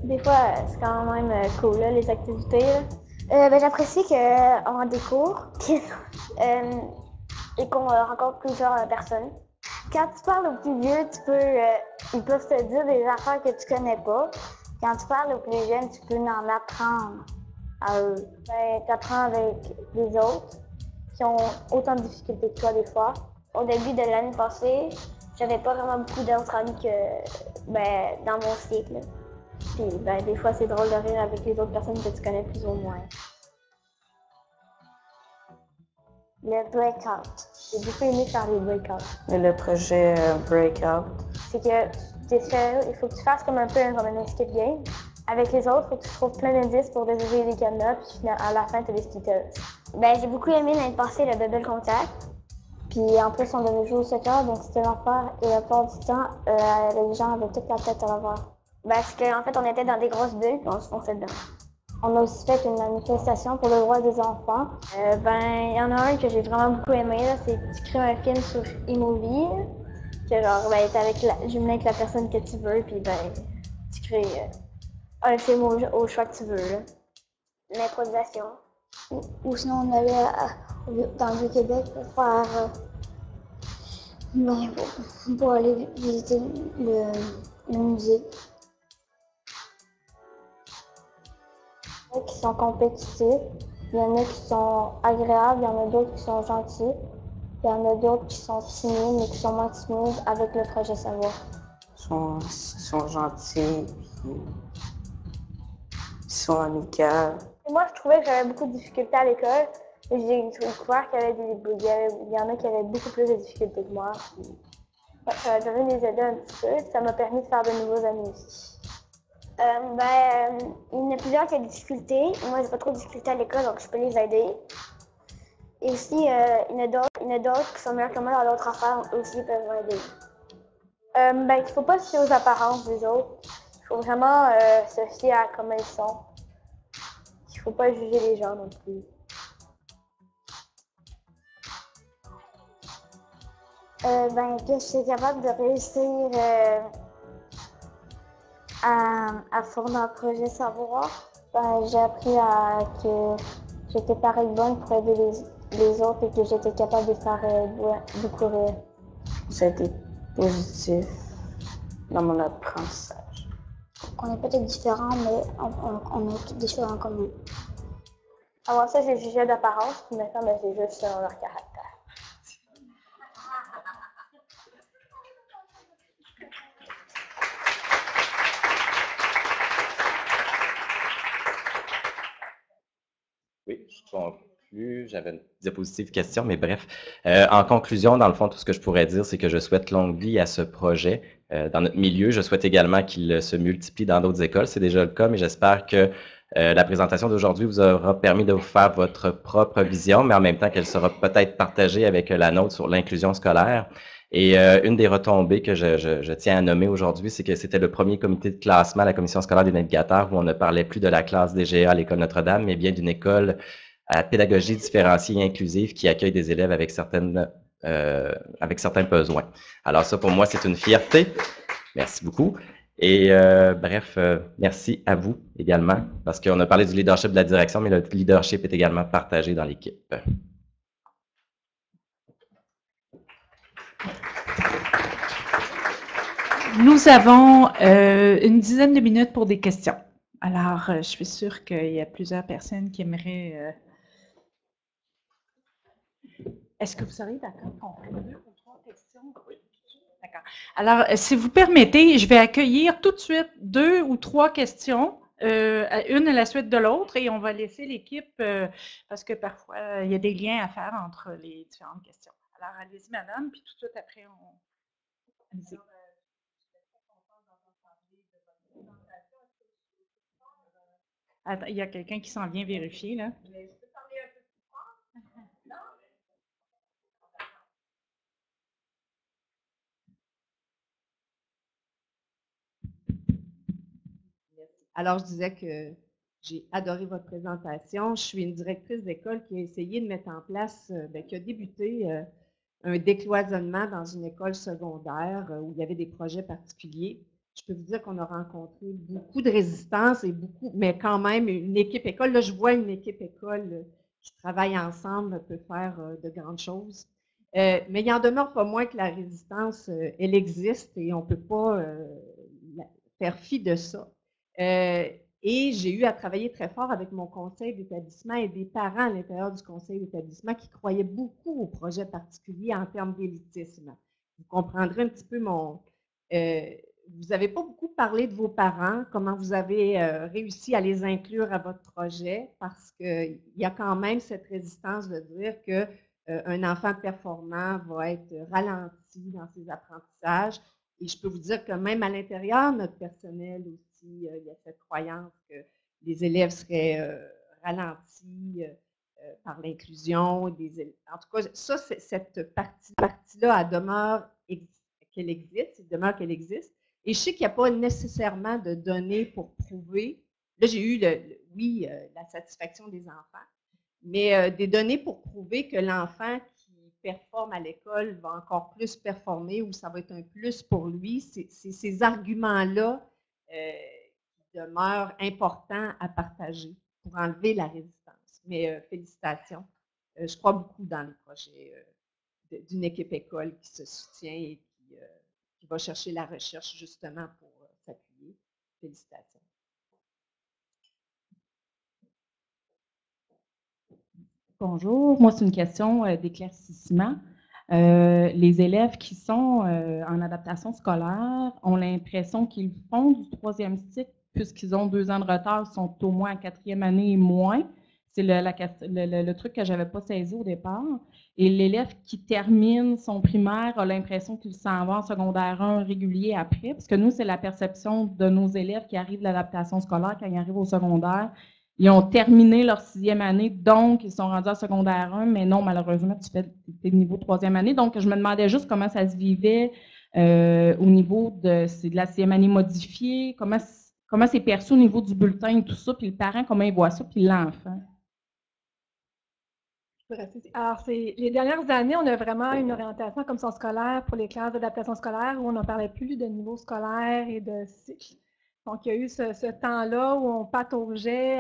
Des fois, c'est quand même cool, là, les activités. J'apprécie qu'on a des cours et qu'on rencontre plusieurs personnes. Quand tu parles aux plus vieux, ils peuvent te dire des affaires que tu connais pas. Quand tu parles aux plus jeunes, tu peux en apprendre à eux. Tu apprends avec les autres qui ont autant de difficultés que toi des fois. Au début de l'année passée, j'avais pas vraiment beaucoup d'autres amis que dans mon cycle. Puis des fois, c'est drôle de rire avec les autres personnes que tu connais plus ou moins. Le breakout. J'ai beaucoup aimé faire les breakouts.
Et le projet breakout?
C'est que il faut que tu fasses comme un escape game. Avec les autres, il faut que tu trouves plein d'indices pour déjouer les cadenas, puis à la fin, tu as des stickers. J'ai beaucoup aimé l'année passée le Bubble Contact. Puis en plus, on devait jouer au soccer, donc c'était l'enfer. Et la plupart du temps, les gens avaient toute la tête à l'envers. Parce qu'en fait, on était dans des grosses bulles, puis on se fonçait dedans. On a aussi fait une manifestation pour le droit des enfants. Il y en a un que j'ai vraiment beaucoup aimé, c'est que tu crées un film sur eMovie, que genre, t'es jumelé avec la personne que tu veux, puis tu crées un film au choix que tu veux. L'improvisation. Ou sinon, on allait dans le Vieux-Québec pour faire... pour aller visiter le musée. Il y en a qui sont compétitifs, il y en a qui sont agréables, il y en a d'autres qui sont gentils, il y en a d'autres qui sont timides, mais qui sont moins timides avec le projet Savoir.
Ils sont gentils, puis ils sont amicaux.
Moi, je trouvais que j'avais beaucoup de difficultés à l'école, et j'ai découvert qu'il y en a qui avaient beaucoup plus de difficultés que moi. Ça m'a permis de les aider un petit peu, et ça m'a permis de faire de nouveaux amis aussi. Il y en a plusieurs qui ont des difficultés. Moi, j'ai pas trop de difficultés à l'école, donc je peux les aider. Et aussi, il y en a d'autres qui sont meilleurs que moi dans d'autres affaires aussi peuvent m'aider. Il ne faut pas se fier aux apparences des autres. Il faut vraiment se fier à comment ils sont. Il ne faut pas juger les gens non plus. Que je suis capable de réussir à fondre un projet savoir. J'ai appris que j'étais pareil bonne pour aider les autres et que j'étais capable de faire beaucoup rire.
Ça a été positif dans mon apprentissage.
On est peut-être différents, mais on a des choses en commun. Avant ça, j'ai jugé d'apparence, puis maintenant, j'ai juste selon leur caractère.
Oui, je conclue. J'avais une diapositive question, mais bref. En conclusion, dans le fond, tout ce que je pourrais dire, c'est que je souhaite longue vie à ce projet. Dans notre milieu, je souhaite également qu'il se multiplie dans d'autres écoles. C'est déjà le cas, mais j'espère que la présentation d'aujourd'hui vous aura permis de vous faire votre propre vision, mais en même temps qu'elle sera peut-être partagée avec la nôtre sur l'inclusion scolaire. Et une des retombées que je tiens à nommer aujourd'hui, c'est que c'était le premier comité de classement à la Commission scolaire des navigateurs où on ne parlait plus de la classe DGA à l'École Notre-Dame, mais bien d'une école à pédagogie différenciée et inclusive qui accueille des élèves avec certains besoins. Alors ça, pour moi, c'est une fierté. Merci beaucoup. Et bref, merci à vous également, parce qu'on a parlé du leadership de la direction, mais le leadership est également partagé dans l'équipe.
Nous avons une dizaine de minutes pour des questions. Alors, je suis sûre qu'il y a plusieurs personnes qui aimeraient... Est-ce que vous seriez d'accord qu'on fait 2 ou 3 questions? Oui. D'accord. Alors, si vous permettez, je vais accueillir tout de suite 2 ou 3 questions, une à la suite de l'autre, et on va laisser l'équipe, parce que parfois, il y a des liens à faire entre les différentes questions. Alors, allez-y, madame, puis tout de suite après, on... Allez-y. Attends, il y a quelqu'un qui s'en vient vérifier, là.
Alors, je disais que j'ai adoré votre présentation. Je suis une directrice d'école qui a essayé de mettre en place, qui a débuté un décloisonnement dans une école secondaire où il y avait des projets particuliers. Je peux vous dire qu'on a rencontré beaucoup de résistance et mais quand même une équipe école. Là, je vois une équipe école qui travaille ensemble peut faire de grandes choses. Mais il en demeure pas moins que la résistance, elle existe et on ne peut pas faire fi de ça. Et j'ai eu à travailler très fort avec mon conseil d'établissement et des parents à l'intérieur du conseil d'établissement qui croyaient beaucoup au projet particulier en termes d'élitisme. Vous comprendrez un petit peu vous n'avez pas beaucoup parlé de vos parents, comment vous avez réussi à les inclure à votre projet, parce qu'il y a quand même cette résistance de dire qu'un enfant performant va être ralenti dans ses apprentissages. Et je peux vous dire que même à l'intérieur, notre personnel aussi, il y a cette croyance que les élèves seraient ralentis par l'inclusion. En tout cas, ça, cette partie-là, elle demeure qu'elle existe. Et je sais qu'il n'y a pas nécessairement de données pour prouver. Là, j'ai eu, la satisfaction des enfants, mais des données pour prouver que l'enfant qui performe à l'école va encore plus performer ou ça va être un plus pour lui. C'est ces arguments-là qui demeurent importants à partager pour enlever la résistance. Mais félicitations. Je crois beaucoup dans le projet d'une équipe école qui se soutient et qui va chercher la recherche justement pour s'appuyer. Félicitations.
Bonjour, moi c'est une question d'éclaircissement. Les élèves qui sont en adaptation scolaire ont l'impression qu'ils font du 3e cycle puisqu'ils ont 2 ans de retard, sont au moins en 4e année et moins. C'est le truc que je n'avais pas saisi au départ. Et l'élève qui termine son primaire a l'impression qu'il s'en va en secondaire 1 régulier après, parce que nous, c'est la perception de nos élèves qui arrivent de l'adaptation scolaire quand ils arrivent au secondaire. Ils ont terminé leur 6e année, donc ils sont rendus en secondaire 1, mais non, malheureusement, tu fais tes niveaux 3e année. Donc, je me demandais juste comment ça se vivait au niveau de la 6e année modifiée, comment c'est perçu au niveau du bulletin et tout ça, puis le parent, comment il voit ça, puis l'enfant.
Alors, les dernières années, on a vraiment une orientation comme commission scolaire pour les classes d'adaptation scolaire où on ne parlait plus de niveau scolaire et de cycle. Donc, il y a eu ce temps-là où on pataugeait,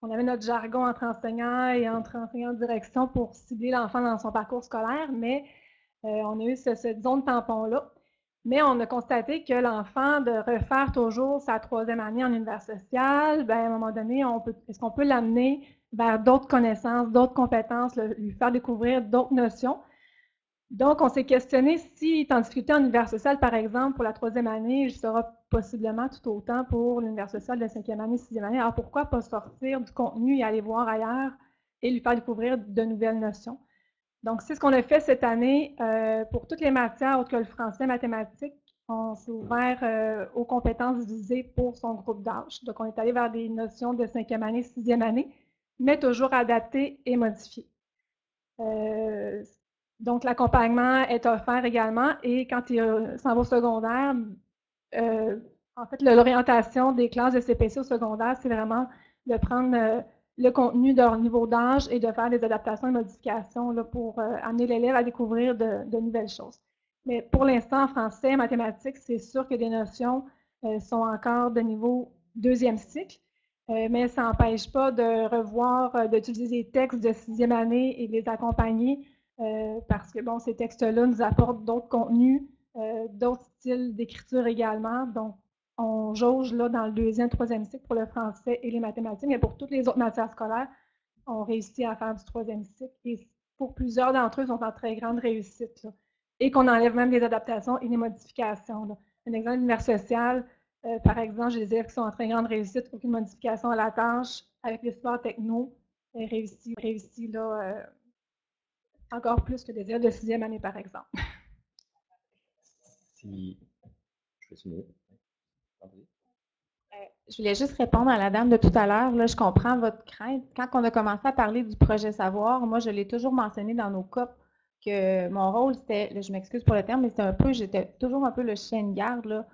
on avait notre jargon entre enseignants et entre enseignants de direction pour cibler l'enfant dans son parcours scolaire, mais on a eu cette zone tampon-là. Mais on a constaté que l'enfant, de refaire toujours sa 3e année en univers social, bien, à un moment donné, est-ce qu'on peut l'amener vers d'autres connaissances, d'autres compétences, lui faire découvrir d'autres notions. Donc, on s'est questionné s'il est en difficulté en univers social, par exemple, pour la 3e année, il sera possiblement tout autant pour l'univers social de 5e année, 6e année. Alors, pourquoi pas sortir du contenu et aller voir ailleurs et lui faire découvrir de nouvelles notions? Donc, c'est ce qu'on a fait cette année. Pour toutes les matières, autres que le français, mathématiques, on s'est ouvert aux compétences visées pour son groupe d'âge. Donc, on est allé vers des notions de 5e année, 6e année, mais toujours adaptées et modifiées. Donc, l'accompagnement est offert également et quand il s'en va au secondaire, en fait, l'orientation des classes de CPC au secondaire, c'est vraiment de prendre le contenu de leur niveau d'âge et de faire des adaptations et modifications là, pour amener l'élève à découvrir de nouvelles choses. Mais pour l'instant, en français et mathématiques, c'est sûr que des notions sont encore de niveau 2e cycle, mais ça n'empêche pas de revoir, d'utiliser des textes de 6e année et de les accompagner parce que bon, ces textes-là nous apportent d'autres contenus, d'autres styles d'écriture également. Donc, on jauge là, dans le 2e, 3e cycle pour le français et les mathématiques, mais pour toutes les autres matières scolaires, on réussit à faire du 3e cycle. Et pour plusieurs d'entre eux, ils sont en très grande réussite. Là. Et qu'on enlève même des adaptations et des modifications. Là. Un exemple d'univers social, par exemple, j'ai des élèves qui sont en très grande réussite, aucune modification à la tâche, avec les supports techno, réussit là, encore plus que des élèves de 6e année, par exemple.
Si je peux souligner.
Je voulais juste répondre à la dame de tout à l'heure. Là, je comprends votre crainte. Quand on a commencé à parler du projet Savoir, moi, je l'ai toujours mentionné dans nos COP que mon rôle, c'était, je m'excuse pour le terme, mais j'étais toujours un peu le chien de garde là,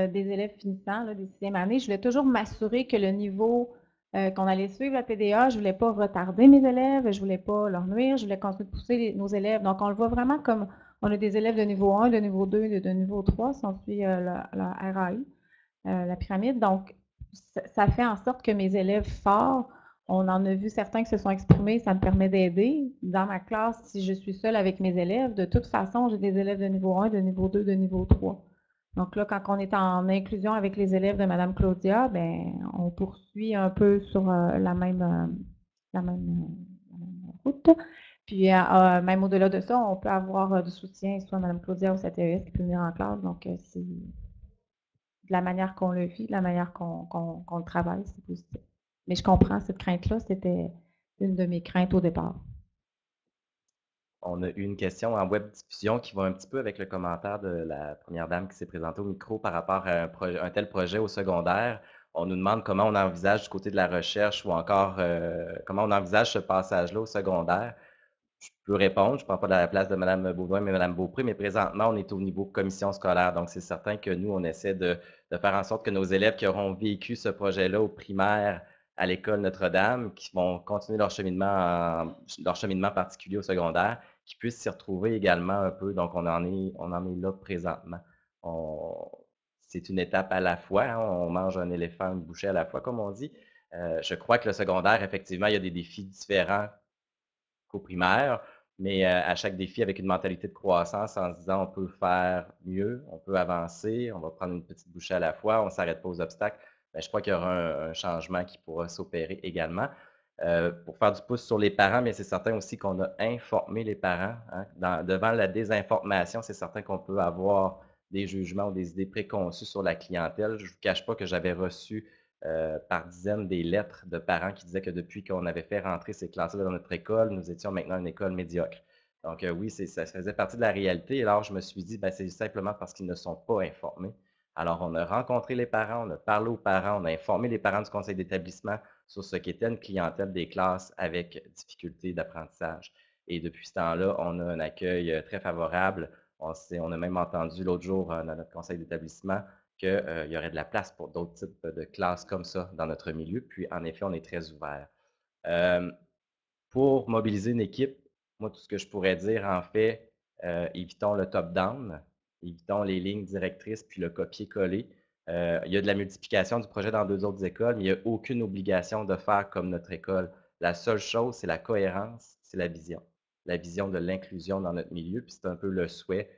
des élèves finissants, là, des 6e année. Je voulais toujours m'assurer que le niveau qu'on allait suivre la PDA, je ne voulais pas retarder mes élèves, je ne voulais pas leur nuire, je voulais continuer de pousser nos élèves. Donc, on le voit vraiment comme on a des élèves de niveau 1, de niveau 2 et de niveau 3, si on suit la RAI, la pyramide. Donc, ça fait en sorte que mes élèves forts, on en a vu certains qui se sont exprimés, ça me permet d'aider. Dans ma classe, si je suis seule avec mes élèves, de toute façon, j'ai des élèves de niveau 1, de niveau 2, de niveau 3. Donc là, quand on est en inclusion avec les élèves de Mme Claudia, ben, on poursuit un peu sur la même route. Puis même au-delà de ça, on peut avoir du soutien, soit Mme Claudia ou sa TES qui peut venir en classe. Donc, c'est de la manière qu'on le vit, de la manière qu'on le travaille, c'est positif. Mais je comprends cette crainte-là, c'était une de mes craintes au départ.
On a eu une question en web diffusion qui va un petit peu avec le commentaire de la première dame qui s'est présentée au micro par rapport à un tel projet au secondaire. On nous demande comment on envisage du côté de la recherche ou encore comment on envisage ce passage-là au secondaire. Je peux répondre, je ne prends pas la place de Mme Baudouin, mais Mme Beaupré, mais présentement, on est au niveau commission scolaire. Donc, c'est certain que nous, on essaie de faire en sorte que nos élèves qui auront vécu ce projet-là au primaire à l'école Notre-Dame, qui vont continuer leur cheminement particulier au secondaire, qui puissent s'y retrouver également un peu. Donc, on en est là présentement. C'est une étape à la fois. Hein, on mange un éléphant, une bouchée à la fois, comme on dit. Je crois que le secondaire, effectivement, il y a des défis différents qu'au primaire, mais à chaque défi avec une mentalité de croissance en se disant on peut faire mieux, on peut avancer, on va prendre une petite bouchée à la fois, on ne s'arrête pas aux obstacles. Bien, je crois qu'il y aura un changement qui pourra s'opérer également. Pour faire du pouce sur les parents, mais c'est certain aussi qu'on a informé les parents. Hein, devant la désinformation, c'est certain qu'on peut avoir des jugements ou des idées préconçues sur la clientèle. Je ne vous cache pas que j'avais reçu par dizaines des lettres de parents qui disaient que depuis qu'on avait fait rentrer ces classes-là dans notre école, nous étions maintenant une école médiocre. Donc oui, ça faisait partie de la réalité. Et alors, je me suis dit, ben, c'est simplement parce qu'ils ne sont pas informés. Alors, on a rencontré les parents, on a parlé aux parents, on a informé les parents du conseil d'établissement sur ce qu'était une clientèle des classes avec difficulté d'apprentissage. Et depuis ce temps-là, on a un accueil très favorable. On a même entendu l'autre jour dans notre conseil d'établissement qu'il y aurait de la place pour d'autres types de classes comme ça dans notre milieu. Puis, en effet, on est très ouvert. Pour mobiliser une équipe, moi, tout ce que je pourrais dire, en fait, évitons le top-down, évitons les lignes directrices puis le copier-coller. Il y a de la multiplication du projet dans 2 autres écoles, mais il n'y a aucune obligation de faire comme notre école. La seule chose, c'est la cohérence, c'est la vision de l'inclusion dans notre milieu, puis c'est un peu le souhait,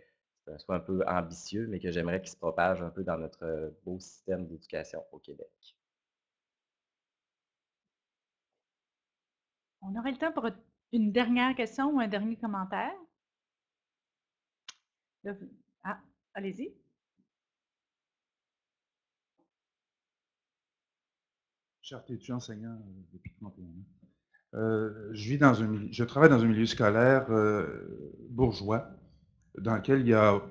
c'est un souhait un peu ambitieux, mais que j'aimerais qu'il se propage un peu dans notre beau système d'éducation au Québec.
On aurait le temps pour une dernière question ou un dernier commentaire. Ah, allez-y.
Cher étudiant enseignant depuis 31 ans. Je travaille dans un milieu scolaire bourgeois, dans lequel il y a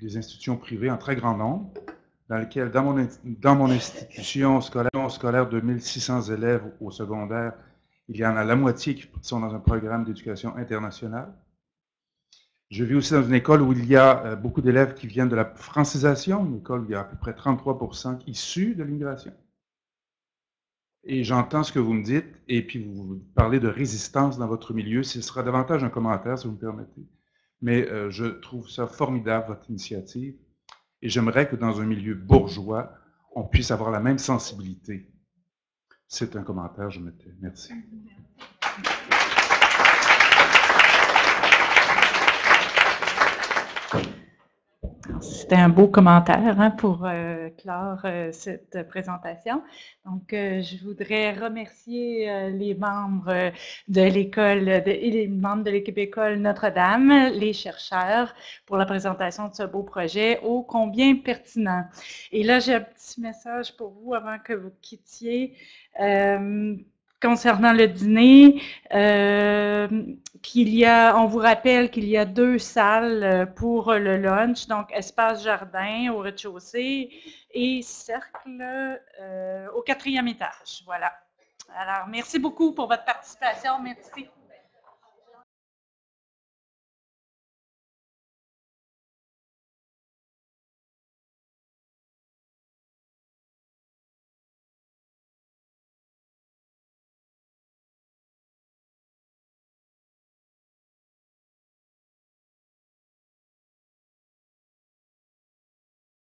des institutions privées en très grand nombre, dans lequel, dans mon institution scolaire de 1600 élèves au secondaire, il y en a la moitié qui sont dans un programme d'éducation internationale. Je vis aussi dans une école où il y a beaucoup d'élèves qui viennent de la francisation, une école où il y a à peu près 33% issus de l'immigration. Et j'entends ce que vous me dites, et puis vous parlez de résistance dans votre milieu. Ce sera davantage un commentaire, si vous me permettez. Mais je trouve ça formidable, votre initiative. Et j'aimerais que dans un milieu bourgeois, on puisse avoir la même sensibilité. C'est un commentaire, je me tais. Merci.
C'était un beau commentaire pour clore cette présentation. Donc, je voudrais remercier les membres de l'école et les membres de l'équipe école Notre-Dame, les chercheurs, pour la présentation de ce beau projet, ô combien pertinent. Et là, j'ai un petit message pour vous avant que vous quittiez. Concernant le dîner, on vous rappelle qu'il y a 2 salles pour le lunch, donc espace jardin au rez-de-chaussée et cercle au 4e étage. Voilà. Alors, merci beaucoup pour votre participation. Merci.